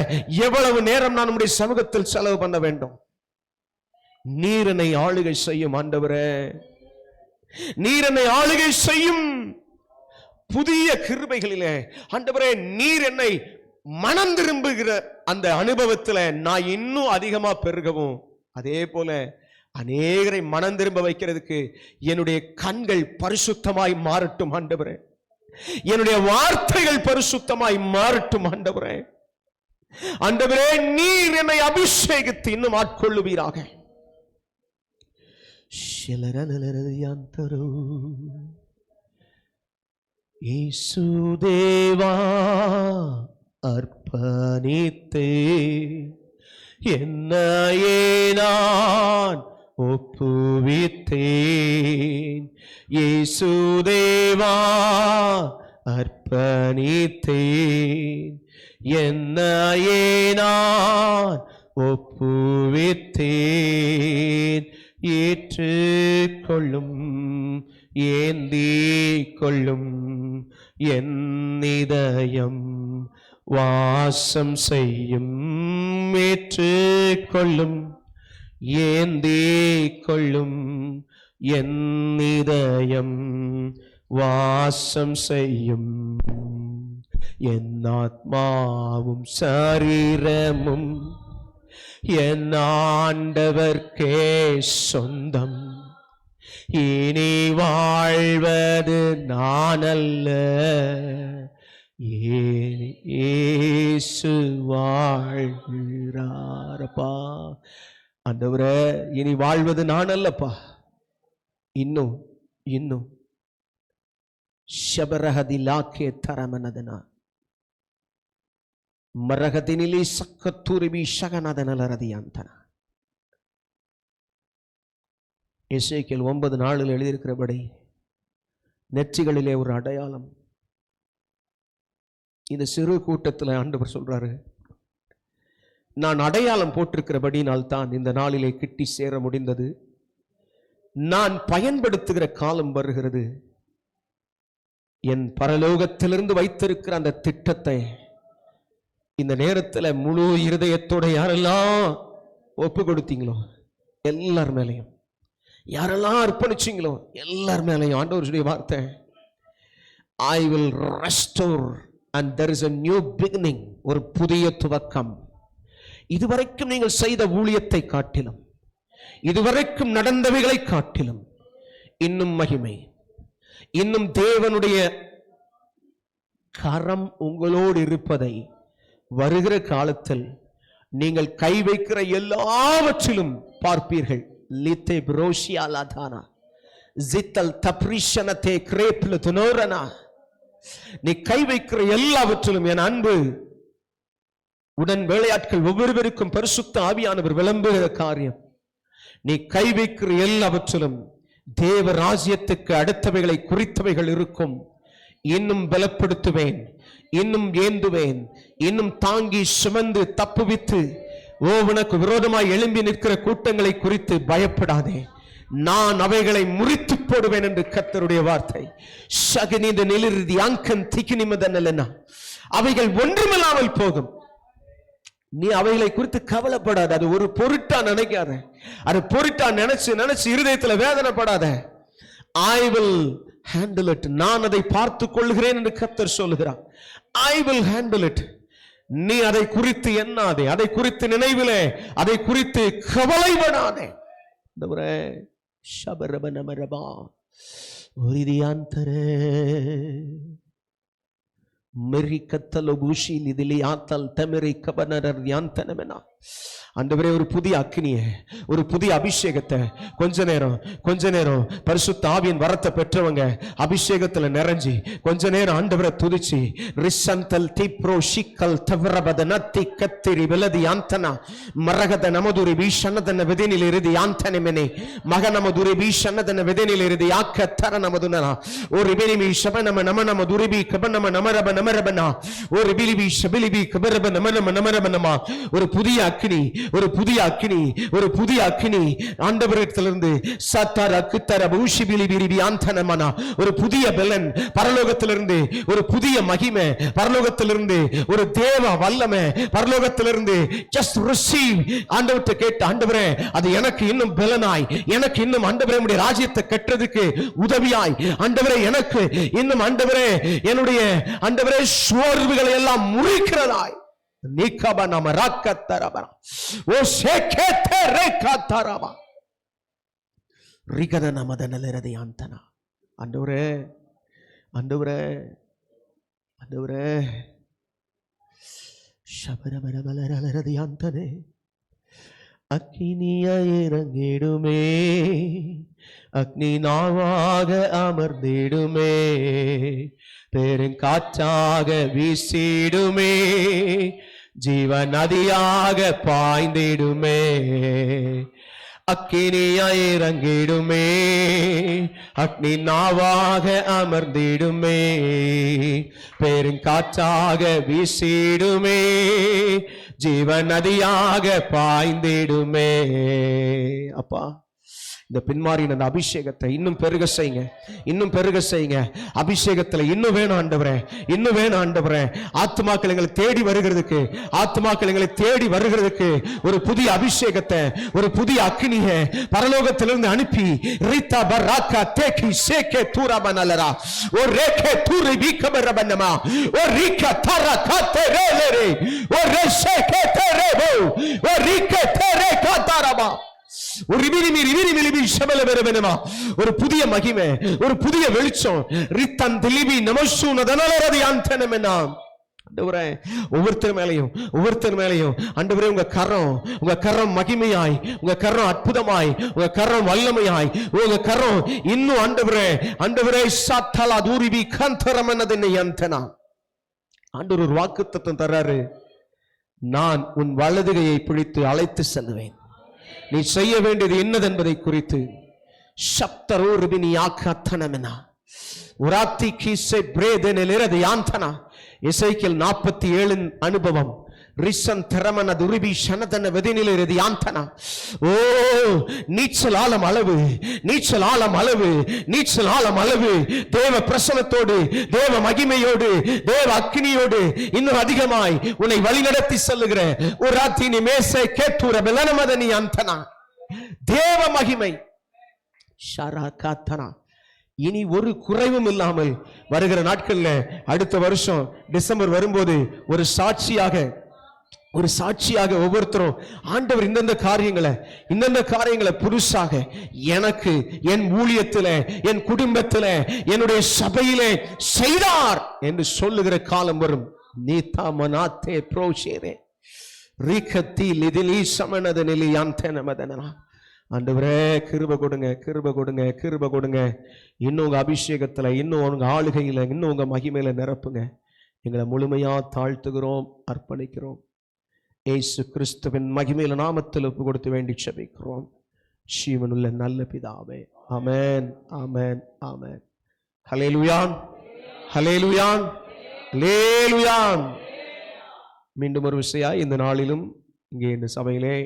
எவ்வளவு நேரம் நான் நம்முடைய சமூகத்தில் செலவு பண்ண வேண்டும். நீர் என்னை ஆளுகை செய்யும் ஆண்டவரே, நீர் என்னை ஆளுகை செய்யும். புதிய கிருபைகளிலே ஆண்டவரே நீர் என்னை மனம் திரும்புகிற அந்த அனுபவத்தில் நான் இன்னும் அதிகமா பெருகவும், அதே போல அநேகரை மனம் திரும்ப வைக்கிறதுக்கு என்னுடைய கண்கள் பரிசுத்தமாய் மாறட்டும் ஆண்டவரே. என்னுடைய வார்த்தைகள் பரிசுத்தமாய் மாறட்டும் ஆண்டவரே. ஆண்டவரே, நீர் என்னை அபிஷேகித்து இன்னும் ஆட்கொள்ளுவீராக. இயேசுதேவா அர்ப்பணித்தே என்னையே நான் ஒப்புவித்தேன். இயேசுதேவா அர்ப்பணித்தேன் என்னையே நான் ஒப்புவித்தேன். ஏற்றுக்கொள்ளும் ஏந்திக் கொள்ளும் என் இதயம் வாசம் செய்யும். ஏற்றுக்கொள்ளும் ஏந்திக் கொள்ளும் என் இதயம் வாசம் செய்யும். என் ஆத்மாவும் சரீரமும் என் ஆண்டவர்க்கே சொந்தம். இனி வாழ்வது நான் அல்ல, இயேசு வாழ்கிறாரப்பா. ஆண்டவரே, இனி வாழ்வது நான் அல்லப்பா, இன்னும் இன்னும் ಶಬರಹದಿಲಾಕೆ ತರಮನದನ ಮರಗದಿನಿಲಿ ಸಕ್ಕತ್ತೂರಿಬಿ ಶಗನದನಲರದಿ ಅಂತನ. எசேக்கியேல் 9:4 எழுதியிருக்கிறபடி நெற்றிகளிலே ஒரு அடையாளம். இந்த சிறு கூட்டத்தில் ஆண்டவர் சொல்றாரு, நான் அடையாளம் போட்டிருக்கிறபடினால் தான் இந்த நாளிலே கிட்டி சேர முடிந்தது. நான் பயன்படுத்துகிற காலம் வருகிறது. என் பரலோகத்திலிருந்து வைத்திருக்கிற அந்த திட்டத்தை இந்த நேரத்தில் முழு இருதயத்தோட யாரெல்லாம் ஒப்பு கொடுத்தீங்களோ எல்லார் மேலையும், யாரெல்லாம் அர்ப்பணிச்சீங்களோ எல்லார் மேலையும் ஆண்டவருடைய வார்த்தை, I will restore and there is a new beginning. ஒரு புதிய துவக்கம். இதுவரைக்கும் நீங்கள் செய்த ஊழியத்தை காட்டிலும், இதுவரைக்கும் நடந்தவைகளை காட்டிலும் இன்னும் மகிமை, இன்னும் தேவனுடைய கரம் உங்களோடு இருப்பதை வருகிற காலத்தில் நீங்கள் கை வைக்கிற எல்லாவற்றிலும் பார்ப்பீர்கள். லித்தே புரோஷியா லாதானா ஜித்தல் தப்ரிஷனதே கிரேப்ல துனோரனா. நீ கை வைக்கிற எல்லாவற்றிலும் என் அன்பு உடன் வேலையாட்கள் ஒவ்வொருவருக்கும் பரிசுத்த ஆவியானவர் விளம்புகிற காரியம், நீ கை வைக்கிற எல்லாவற்றிலும் தேவ ராஜ்யத்துக்கு அடுத்தவைகளை குறித்தவைகள் இருக்கும். இன்னும் பலப்படுத்துவேன், இன்னும் ஏந்துவேன், இன்னும் தாங்கி சுமந்து தப்புவித்து உனக்கு விரோதமாய் எழும்பி நிற்கிற கூட்டங்களை குறித்து பயப்படாதே, நான் அவைகளை முறித்து போடுவேன் என்று கர்த்தருடைய வார்த்தை. சகனித நிலிருதி அங்கன் திகினிமதனலனா, அவைகள் ஒன்றுமில்லாமல் போகும். நீ அவைகளை குறித்து கவலைப்படாத, அது ஒரு பொருட்டா நினைக்காத, அது பொருட்டா நினைச்சு நினைச்சு இருதயத்தில் வேதனைப்படாத. I will handle it. நான் அதை பார்த்து கொள்கிறேன் என்று கர்த்தர் சொல்லுகிறார். I will handle it. நீ அதை குறித்து எண்ணாதே, அதை குறித்து நினைவிலே, அதை குறித்து கவலைப்படாதே. ಶಬರಬನಮರಬಾ ಒರಿದಿಯಾಂತರೇ மெரிக்கத்தலோ பூஷில் இதிலே ஆத்தல் தமெரி கபனரர் யாந்தனமெனா. ஆண்டவரே, ஒரு புதிய அக்கினியை, ஒரு புதிய அபிஷேகத்தை கொஞ்ச நேரம் பரிசுத்த ஆவியின் வரத்தை பெற்றவங்க அபிஷேகத்துல நிறைஞ்சி கொஞ்ச நேரம் ஆண்டவரை துதிச்சு ரிசந்தல் தீப்ரோ ஷிக்கல் தவரபத நத்தி கத்திரி விலதி யாந்தனா மரகத நமதுரி பீஷன்னதன வெதினில் இறுதி யாந்தனமெனே மக நமதுரி பீஷன்னதன வெதினில் இறுதி யாக்க தர நமதுனா ஒரு இபிலிபி ஷபனம நம நம துரிபி கபனம நமரப நமரபனா ஒரு இபிலிபி ஷபிலிபி கபரப நமனம நமரபனமா. ஒரு புதிய அக்கினி, ஒரு புதிய அக்கினி, ஒரு புதிய அக்கினி ஆண்டவரிடத்திலிருந்து சத்தர குத்தர பூஷிபிலி விரிவி ஆந்தனமனா. ஒரு புதிய பலன் பரலோகத்திலிருந்து, ஒரு புதிய மகிமை பரலோகத்திலிருந்து, ஒரு தேவ வல்லமை பரலோகத்திலிருந்து. Just receive. ஆண்டவர்கிட்ட கேட்ட, ஆண்டவரே அது எனக்கு இன்னும் பலனாய், எனக்கு இன்னும் ஆண்டவரே உம்முடைய ராஜ்யத்தை கட்டுறதுக்கு உதவியாய், ஆண்டவரே எனக்கு இன்னும் ஆண்டவரே என்னுடைய ஆண்டவரே சோர்வுகளை எல்லாம் முறிக்கிறதாய் நீக்கப நம ராக்கத்தரபர ஓ சேகேதே ரேகத்தரப ரிகத நமதனலரதி ஆந்தனா. ஆண்டவரே ஆண்டவரே ശബരബരബലരലരതിയാന്തനെ അഗ്നിയായി ഇറങ്ങിടുമേ, അഗ്നി നാവാക അമർന്നിടുമേ, പെരുങ്കാറ്റാക വീശിടുമേ, ജീവനദിയാക പായ്ந்திடுமே, அக்கினியாய் இறங்கிடுமே, அக்னி நாவாக அமர்ந்திடுமே, பெருங்காற்றாக வீசிடுமே, ஜீவன் நதியாக பாய்ந்திடுமே. அப்பா, இந்த பின்மாறின அந்த அபிஷேகத்தை இன்னும் பெருக செய்யுங்க, இன்னும் பெருக செய்யுங்க. அபிஷேகத்துல இன்னும் வேணும் ஆண்டவரே, இன்னும் வேணும் ஆண்டவரே. ஆத்துமாக்கள் எங்களை தேடி வருகிறதுக்கு, ஆத்துமாக்கள் எங்களை தேடி வருகிறதுக்கு ஒரு புதிய அபிஷேகத்தை, ஒரு புதிய அக்னியை பரலோகத்திலிருந்து அனுப்பி ரிதா பராக்கா தேக்கி சேக்கே தூரபனலரா ஓ ரேக்கே தூரி வீக்கபரபனமா ஓ ரீக்கா தரா காத்தே ரேலேரே ஓ ரேஷேக்கே தேரேபோ ஓ ரீக்கே தேரே காத்தாரபா ஒரு புதிய மகிமை, ஒரு புதிய வெளிச்சம். ஒவ்வொருத்தர் மேலையும் ஆண்டவரே உங்க கரம் மகிமையாய், உங்க கரம் அற்புதமாய், உங்க கரம் வல்லமையாய், உங்க கரம் இன்னும் ஆண்டவரே சாத்தலா தூரிபி கந்தரமனதினை அந்தனா. ஆண்டவர் ஒரு வாக்குத்தத்தம் தர்றாரு, நான் உன் வலதுகையை பிடித்து அழைத்து செல்லுவேன், நீ செய்ய வேண்டியது என்னது என்பதை குறித்து. சப்தரோருபினி ஆக்கத்தனமெனா உராத்தி கீசை பிரேதனிலிரது யாந்தனா. எசேக்கியேல் 47 அனுபவம். ரிசன் தரமன துரிபி சனதன வெதினிலிரது யாந்தனா. ஓ நீச்சல் ஆழம் அளவு, நீச்சல் ஆழம் அளவு, நீச்சல் ஆழம் அளவு. தேவ பிரசன்னத்தோடு, தேவ மகிமையோடு, தேவ அக்னியோடு இன்னும் அதிகமாய் உன்னை வழிநடத்தி செல்லுகிற ஒரு ராத்தினி மேசை கேத்தூர பெலனமதனி அந்தனா. தேவ மகிமை ஷரா காத்தனா. இனி ஒரு குறைவும் இல்லாமல் வருகிற நாட்கள்ல, அடுத்த வருஷம் டிசம்பர் வரும்போது ஒரு சாட்சியாக ஒவ்வொருத்தரும் ஆண்டவர் இந்தந்த காரியங்களை புதுசாக எனக்கு, என் ஊழியத்தில், என் குடும்பத்தில், என்னுடைய சபையிலே செய்தார் என்று சொல்லுகிற காலம் வரும். நீதா மனாத்தே ப்ரோஷேரே ரீகத்தி லிதிலி சமனத நிலியாந்தன மதனனா. ஆண்டவரே கிருபை கொடுங்க, கிருபை கொடுங்க, கிருபை கொடுங்க. இன்னும் உங்க அபிஷேகத்துல, இன்னும் உங்க ஆளுகையில, இன்னும் உங்க மகிமையில நிரப்புங்க. எங்களை முழுமையா தாழ்த்துகிறோம், அர்ப்பணிக்கிறோம். இயேசு கிறிஸ்துவின் மகிமையில நாமத்தில் ஒப்பு கொடுத்து வேண்டி ஜெபிக்கிறோம். ஜீவனுள்ள நல்ல பிதாவே, ஆமென், ஆமென், ஆமென். ஹல்லேலூயா, ஹல்லேலூயா, ஹல்லேலூயா. மீண்டும் ஒரு விஷயம், இந்த நாளிலும் இங்கே இந்த சபையிலே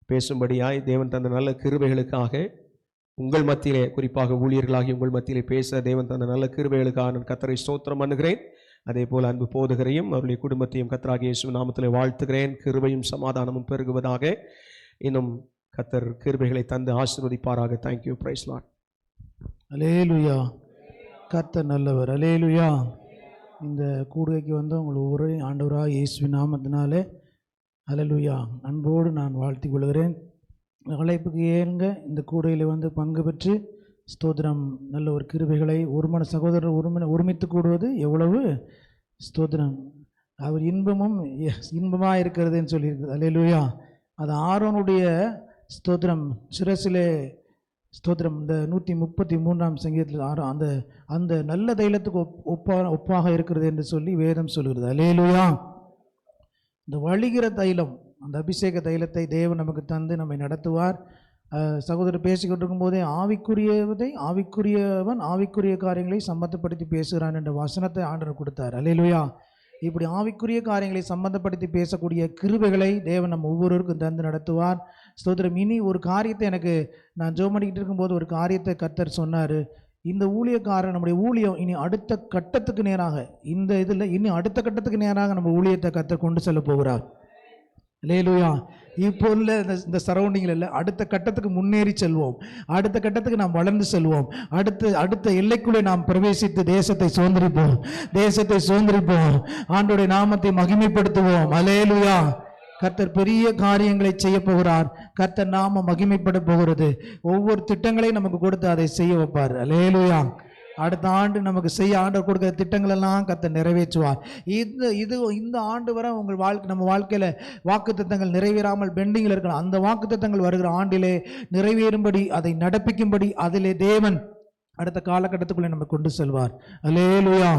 பேசும்படியாய் தேவன் தந்த நல்ல கிருபைகளுக்காக உங்கள் மத்தியிலே, குறிப்பாக ஊழியர்களாகி உங்கள் மத்தியிலே பேச தேவன் தந்த நல்ல கிருபைகளுக்காக நான் கர்த்தரை ஸ்தோத்திரம் பண்ணுகிறேன். அதே போல் அன்பு போதகரையும் அவருடைய குடும்பத்தையும் கர்த்தராகிய இயேசு நாமத்திலே வாழ்த்துகிறேன். கிருபையும் சமாதானமும் பெருகுவதாக. இன்னும் கர்த்தர் கிருபைகளை தந்து ஆசீர்வதிப்பாராக. Thank you, praise lord. அல்லேலூயா. கர்த்தர் நல்லவர். அல்லேலூயா. இந்த கூடுகைக்கு வந்து உங்கள் ஒவ்வொரு ஆண்டவராக இயேசுவின் நாமத்தினாலே அல்லேலூயா அன்போடு நான் வாழ்த்திக் கொள்கிறேன். அழைப்புக்கு ஏறுங்க, இந்த கூடையில் வந்து பங்கு பெற்று ஸ்தோத்திரம், நல்ல ஒரு கிருபைகளை ஒருமன சகோதரர் ஒருமித்து கூடுவது எவ்வளவு ஸ்தோத்திரம், அவர் இன்பமாக இருக்கிறதுன்னு சொல்லியிருக்குது. அல்லேலூயா. அது ஆரோனுடைய ஸ்தோத்திரம் சிரசிலே ஸ்தோத்திரம். இந்த 133ஆம் சங்கீதத்தில் அந்த அந்த நல்ல தைலத்துக்கு ஒப்பாக இருக்கிறது என்று சொல்லி வேதம் சொல்கிறது. அல்லேலூயா. இந்த வழிகிற தைலம், அந்த அபிஷேக தைலத்தை தேவன் நமக்கு தந்து நம்மை நடத்துவார். சகோதரர் பேசிக்கிட்டு இருக்கும்போதே ஆவிக்குரியவன் ஆவிக்குரிய காரியங்களை சம்பந்தப்படுத்தி பேசுகிறான் என்ற வசனத்தை ஆண்டவர் கொடுத்தார். அல்லேலூயா. இப்படி ஆவிக்குரிய காரியங்களை சம்பந்தப்படுத்தி பேசக்கூடிய கிருபைகளை தேவன் நம்ம ஒவ்வொருவருக்கும் தந்து நடத்துவார். ஸ்தோத்திரம். இனி ஒரு காரியத்தை நான் ஜெபம் பண்ணிக்கிட்டு இருக்கும்போது ஒரு காரியத்தை கர்த்தர் சொன்னார். இந்த ஊழியக்காரர், நம்முடைய ஊழியம் இனி அடுத்த கட்டத்துக்கு நேராக, இந்த இதில் இனி அடுத்த கட்டத்துக்கு நேராக நம்ம ஊழியத்தை கர்த்தர் கொண்டு செல்ல போகிறார். அல்லேலூயா. இப்போ இல்லை, இந்த சரௌண்டிங்கில் இல்லை, அடுத்த கட்டத்துக்கு முன்னேறி செல்வோம், அடுத்த கட்டத்துக்கு நாம் வளர்ந்து செல்வோம், அடுத்த எல்லைக்குள்ளே நாம் பிரவேசித்து தேசத்தை சுதந்திரிப்போம், ஆண்டவருடைய நாமத்தை மகிமைப்படுத்துவோம். அல்லேலூயா. கர்த்தர் பெரிய காரியங்களை செய்ய போகிறார். கர்த்தர் நாம மகிமைப்பட போகிறது. ஒவ்வொரு திட்டங்களையும் நமக்கு கொடுத்து அதை செய்ய வைப்பார். அல்லேலூயா. அடுத்த ஆண்டு நமக்கு செய்ய ஆண்டவர் கொடுக்கிற திட்டங்கள் எல்லாம் கர்த்தர் நிறைவேற்றுவார். இந்த ஆண்டு வரை உங்கள் நம்ம வாழ்க்கையில வாக்குத்தத்தங்கள் நிறைவேறாமல் பெண்டிங்கில் இருக்கலாம். அந்த வாக்குத்தத்தங்கள் வருகிற ஆண்டிலே நிறைவேறும்படி, அதை நடப்பிக்கும்படி அதிலே தேவன் அடுத்த காலகட்டத்துக்குள்ளே நம்ம கொண்டு செல்வார். அல்லேலூயா,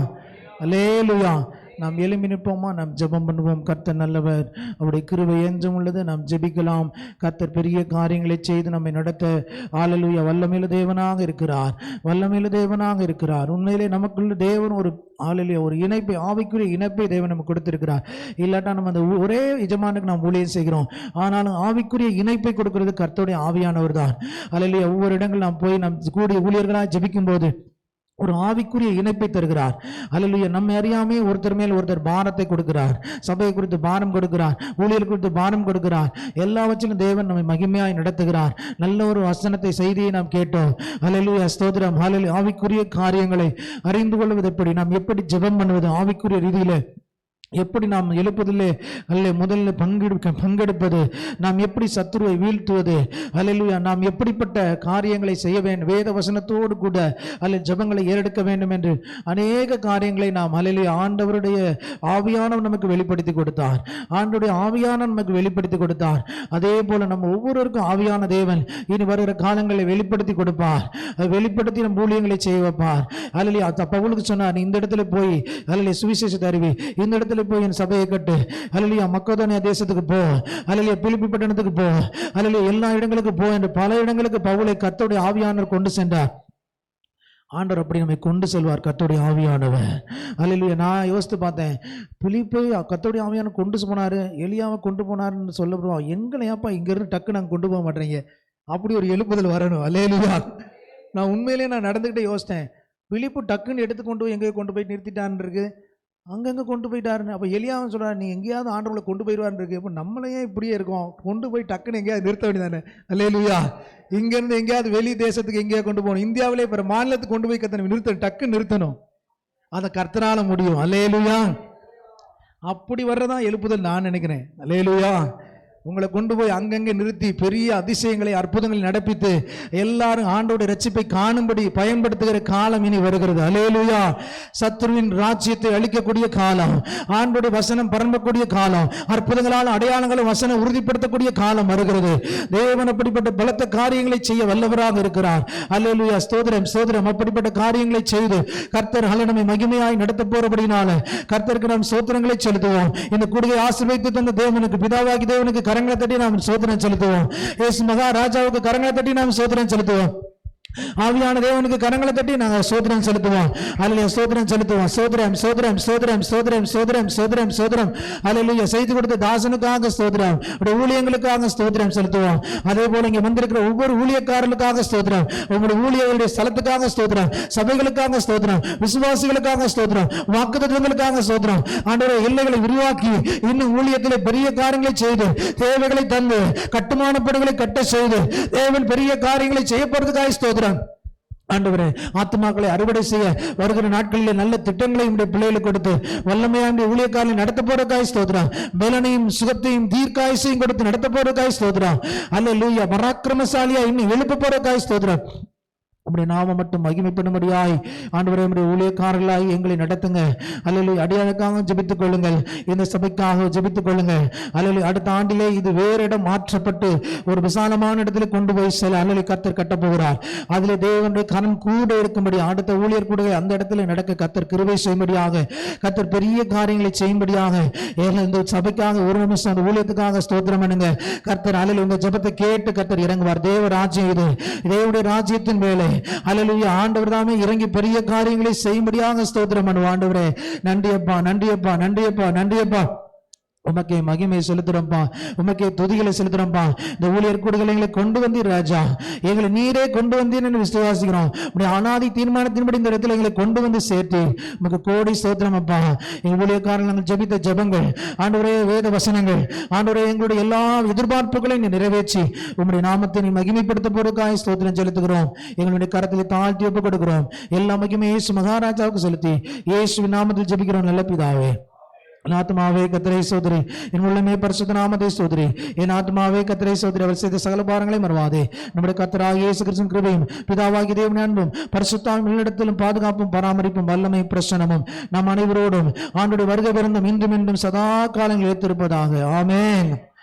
அல்லேலூயா. நாம் எழும்பி நிற்போமா? நாம் ஜெபம் பண்ணுவோம். கர்த்தர் நல்லவர், அவருடைய கிருபை என்றும் உள்ளது. நாம் ஜெபிக்கலாம். கர்த்தர் பெரிய காரியங்களை செய்து நம்மை நடத்த ஹல்லேலூயா வல்லமையுள்ள தேவனாக இருக்கிறார், வல்லமையுள்ள தேவனாக இருக்கிறார். உண்மையிலே நமக்குள்ள தேவன் ஒரு ஹல்லேலூயா ஒரு இணைப்பை, ஆவிக்குரிய இணைப்பை தேவன் நமக்கு கொடுத்திருக்கிறார். இல்லாட்டா நம்ம அந்த ஒரே எஜமானுக்கு நாம் ஊழியம் செய்கிறோம், ஆனாலும் ஆவிக்குரிய இணைப்பை கொடுக்கிறது கர்த்தருடைய ஆவியானவர் தான். ஹல்லேலூயா. ஒவ்வொரு இடங்கள் நாம் போய் நாம் கூடிய ஊழியர்களாக ஜெபிக்கும் போது ஒரு ஆவிக்குரிய இணைப்பை தருகிறார். அல்லேலூயா. நம்ம அறியாமே ஒருத்தர் மேல் ஒருத்தர் பாரத்தை கொடுக்கிறார். சபையை குறித்து பாரம் கொடுக்கிறார், ஊழியர் குறித்து பாரம் கொடுக்கிறார். எல்லாவற்றிலும் தேவன் நம்மை மகிமையாய் நடத்துகிறார். நல்ல ஒரு வசனத்தை, செய்தியை நாம் கேட்டோம். அல்லேலூயா, ஸ்தோத்திரம். ஹல்லேலூயா. ஆவிக்குரிய காரியங்களை அறிந்து கொள்வது எப்படி, நாம் எப்படி ஜெபம் பண்ணுவது, ஆவிக்குரிய ரீதியில எப்படி நாம் எழுப்பதிலே முதல்ல பங்கெடுப்பது, நாம் எப்படி சத்துருவை வீழ்த்துவது, அல்லேலூயா, நாம் எப்படிப்பட்ட காரியங்களை செய்ய வேண்டும், வேத வசனத்தோடு கூட ஜெபங்களை ஏறெடுக்க வேண்டும் என்று அநேக காரியங்களை நாம் அல்லேலூயா ஆண்டவருடைய ஆவியானவர் நமக்கு வெளிப்படுத்தி கொடுத்தார். ஆண்டவருடைய ஆவியானவர் நமக்கு வெளிப்படுத்தி கொடுத்தார். அதே போல நம்ம ஒவ்வொருவருக்கும் ஆவியான தேவன் இனி வருகிற காலங்களை வெளிப்படுத்தி கொடுப்பார். வெளிப்படுத்தி நம் ஊழியங்களை செய்ய வைப்பார். அல்லேலூயா. பவுலுக்கு சொன்னார், இந்த இடத்துல போய் அல்லேலூயா சுவிசேஷத்தை அறிவி, இந்த இடத்துல போய் என் சபையை கட்டு, அல்லேலூயா மக்கெதோனியா தேசத்துக்கு போ, அல்லேலூயா பிலிப்பி பட்டணத்துக்கு போ, அல்லேலூயா எல்லா இடங்களுக்கு போ என்று பல இடங்களுக்கு பவுலை கர்த்தருடைய ஆவியானவர் கொண்டு சென்றார். ஆண்டவர் அப்படி நம்மை கொண்டு செல்வார், கர்த்தருடைய ஆவியானவர். அல்லேலூயா. நான் யோசித்து பார்த்தேன், பிலிப்பை கர்த்தருடைய ஆவியானவர் கொண்டு போனாரு, எலியாவை கொண்டு போனாருன்னு சொல்லப்படுவோம். எங்களையாப்பா இங்கிருந்து டக்கு நாங்கள் கொண்டு போக மாட்டேங்க, அப்படி ஒரு எழுப்புதல் வரணும். அல்லேலூயா. நான் உண்மையிலேயே நடந்துக்கிட்டே யோசித்தேன், பிலிப்பு டக்குன்னு எடுத்து கொண்டு போய் எங்கேயோ கொண்டு போய் நிறுத்திட்டான்னு இருக்கு, அங்கங்கே கொண்டு போயிட்டாருன்னு. அப்போ எலியாவும் சொல்கிறார், நீ எங்கேயாவது ஆண்டவரை கொண்டு போயிடுவான்னு இருக்கு. அப்போ நம்மளையே இப்படியே இருக்கோம், கொண்டு போய் டக்குன்னு எங்கேயாவது நிறுத்த வேண்டியதானே. அல்லேலூயா. இங்கேருந்து எங்கேயாவது வெளி தேசத்துக்கு எங்கேயாவது கொண்டு போகணும், இந்தியாவிலே பிற மாநிலத்துக்கு கொண்டு போய் டக்குன்னு நிறுத்தணும். அதை கர்த்தரால முடியும். அல்லேலூயா. அப்படி வர்றதான் எழுப்புதல் நான் நினைக்கிறேன். அல்லேலூயா. உங்களை கொண்டு போய் அங்கங்கே நிறுத்தி பெரிய அதிசயங்களை, அற்புதங்களை நடப்பித்து எல்லாரும் ஆண்டோட ரட்சிப்பை காணும்படி பயன்படுத்துகிற காலம் இனி வருகிறது. அல்லேலூயா. சத்துருவின் ராஜ்யத்தை அழிக்கக்கூடிய காலம், ஆண்டோட வசனம் பரம்பக்கூடிய காலம், அற்புதங்களால் அடையாளங்களும் வசனம் உறுதிப்படுத்தக்கூடிய காலம் வருகிறது. தேவன் அப்படிப்பட்ட பலத்த காரியங்களை செய்ய வல்லவராக இருக்கிறார். அல்லேலூயா. ஸ்தோத்திரம், ஸ்தோத்திரம். அப்படிப்பட்ட காரியங்களை செய்து கர்த்தர் நம்மை மகிமையாய் நடத்த போறபடினால கர்த்தருக்கு நாம் ஸ்தோத்திரங்களை செலுத்துவோம். இந்த கூடுகை ஆசீர்வதித்து தந்த தேவனுக்கு, பிதாவாகி தேவனுக்கு கரங்களை தட்டி நாம் ஸ்தோத்திரம் செலுத்துவோம். இயேசு மகாராஜாவுக்கு கரங்களை தட்டி நாம் ஸ்தோத்திரம் செலுத்துவோம். ஆவியான தேவனுக்கு கரங்களை தட்டி நாங்கள் ஸ்தோத்திரம் செலுத்துவோம். அல்லேலூயா. ஸ்தோத்திரம் செலுத்துவோம். ஸ்தோத்திரம், ஸ்தோத்திரம், ஸ்தோத்திரம், ஸ்தோத்திரம், ஸ்தோத்திரம், ஸ்தோத்திரம், ஸ்தோத்திரம். அல்லேலூயா. செய்து கொடுத்த தாசனுக்காக ஸ்தோத்திரம், ஊழியங்களுக்காக ஸ்தோத்திரம் செலுத்துவோம். அதே போல இங்கே வந்திருக்கிற ஒவ்வொரு ஊழியக்காரர்களுக்காக ஸ்தோத்திரம், உங்களுடைய ஊழியர்களுடைய ஸ்தலத்துக்காக ஸ்தோத்திரம், சபைகளுக்காக ஸ்தோத்திரம், விசுவாசிகளுக்காக ஸ்தோத்திரம், வாக்குத்தத்தங்களுக்காக ஸ்தோத்திரம். ஆண்டவரே, எல்லைகளை விரிவாக்கி இன்னும் ஊழியத்தில் பெரிய காரியங்களை செய்து, தேவைகளை தந்து, கட்டுமான பணிகளை கட்ட செய்து, தேவன் பெரிய காரியங்களை செய்யப்படுறதுக்காக ஸ்தோத்திரம். ஆண்டவரே, ஆத்துமாக்களை அறுவடை செய்ய வருகிற நாட்களில் நல்ல திட்டங்களை உடைய பிள்ளைகளுக்கு கொடுத்து வல்லமையான ஊழியக்காரர்களை நடத்த போறதுக்காய் ஸ்தோத்திரம். பலனையும் சுகத்தையும் தீர்க்காயசையும் கொடுத்து நடத்த போறதுக்காய் ஸ்தோத்திரம். அல்லேலூயா. பராக்கிரமசாலியா இன்னும் எழுப்ப போறதுக்காய் ஸ்தோத்திரம். அப்படி நாம மட்டும் மகிமைப்படும்படியாய் ஆண்டவரே நம்முடைய ஊழியக்காரர்களாய் எங்களை நடத்துங்க. அல்லேலூயா. அடியாளுக்காக ஜெபித்துக் கொள்ளுங்கள், இந்த சபைக்காக ஜெபித்துக் கொள்ளுங்கள். அல்லேலூயா. அடுத்த ஆண்டிலே இது வேறு இடம் மாற்றப்பட்டு ஒரு விசாலமான இடத்துல கொண்டு போய் செல்ல அல்லேலூயா கர்த்தர் கட்ட போகிறார். அதிலே தேவனுடைய கரம் கூட இருக்கும்படி, அடுத்த ஊழியர் கூட அந்த இடத்துல நடக்க கர்த்தர் கிருபை செய்யும்படியாக, கர்த்தர் பெரிய காரியங்களை செய்யும்படியாக இந்த சபைக்காக ஒரு நிமிஷம் அந்த ஊழியத்துக்காக ஸ்தோத்திரம் பண்ணுங்க. கர்த்தர் அல்லேலூயா உங்க ஜெபத்தை கேட்டு கர்த்தர் இறங்குவார். தேவ ராஜ்யம் இது, தேவனுடைய ராஜ்யத்தின் வேலை. அல்லேலூயா. ஆண்டவர் தாமே இறங்கி பெரிய காரியங்களை செய்யும்படியாக ஸ்தோத்திரம் பண்ணுவோம். ஆண்டவரே, நன்றியப்பா, நன்றியப்பா, நன்றியப்பா, நன்றியப்பா. உமக்கே மகிமை செலுத்துறோம்பா, உமக்கே துதிகளை செலுத்துறோம்பா. இந்த ஊழியர் கூடுகளை எங்களை கொண்டு வந்தீர் ராஜா, எங்களை நீரே கொண்டு வந்தீர் என்று விசுவாசிக்கிறோம். உடைய அனாதி தீர்மானத்தின்படி இந்த இடத்துல எங்களை கொண்டு வந்து சேர்த்து உமக்கு கோடி ஸ்தோத்திரம் அப்பா. எங்கள் ஊழியக்காரர்கள் நாங்கள் ஜெபித்த ஜெபங்கள், ஆண்டவரே வேத வசனங்கள், ஆண்டவரே எங்களுடைய எல்லா எதிர்பார்ப்புகளையும் நீ நிறைவேற்றி உம்முடைய நாமத்தை நீ மகிமைப்படுத்த போறதுக்காய் ஸ்தோத்திரம் செலுத்துகிறோம். எங்களுடைய கரத்தில் தாழ்த்தி ஒப்புக் கொடுக்கிறோம். எல்லா மகிமை இயேசு மகாராஜாவுக்கு செலுத்தி இயேசுவின் நாமத்தில் ஜெபிக்கிறோம் நல்ல பிதாவே, என் ஆத்மாவே கர்த்தரை ஸ்தோத்திரி, என் உள்ளமே பரிசுத்த நாமத்தை ஸ்தோத்திரி. என் ஆத்மாவே கர்த்தரை ஸ்தோத்திரி, அவர் செய்த சகல பாரங்களை மறவாதே. நம்முடைய கர்த்தராகிய இயேசு கிறிஸ்துவின் கிருபையும் பிதாவாகிய தேவனின் அன்பும் பரிசுத்தாவின் இடத்திலும் பாதுகாப்பும் பராமரிப்பும் வல்லமை பிரசன்னமும் நம் அனைவரோடும் ஆண்டோடு வருகை பிறந்தும் இன்றும் சதா காலங்களில் ஏற்றிருப்பதாக. ஆமென்.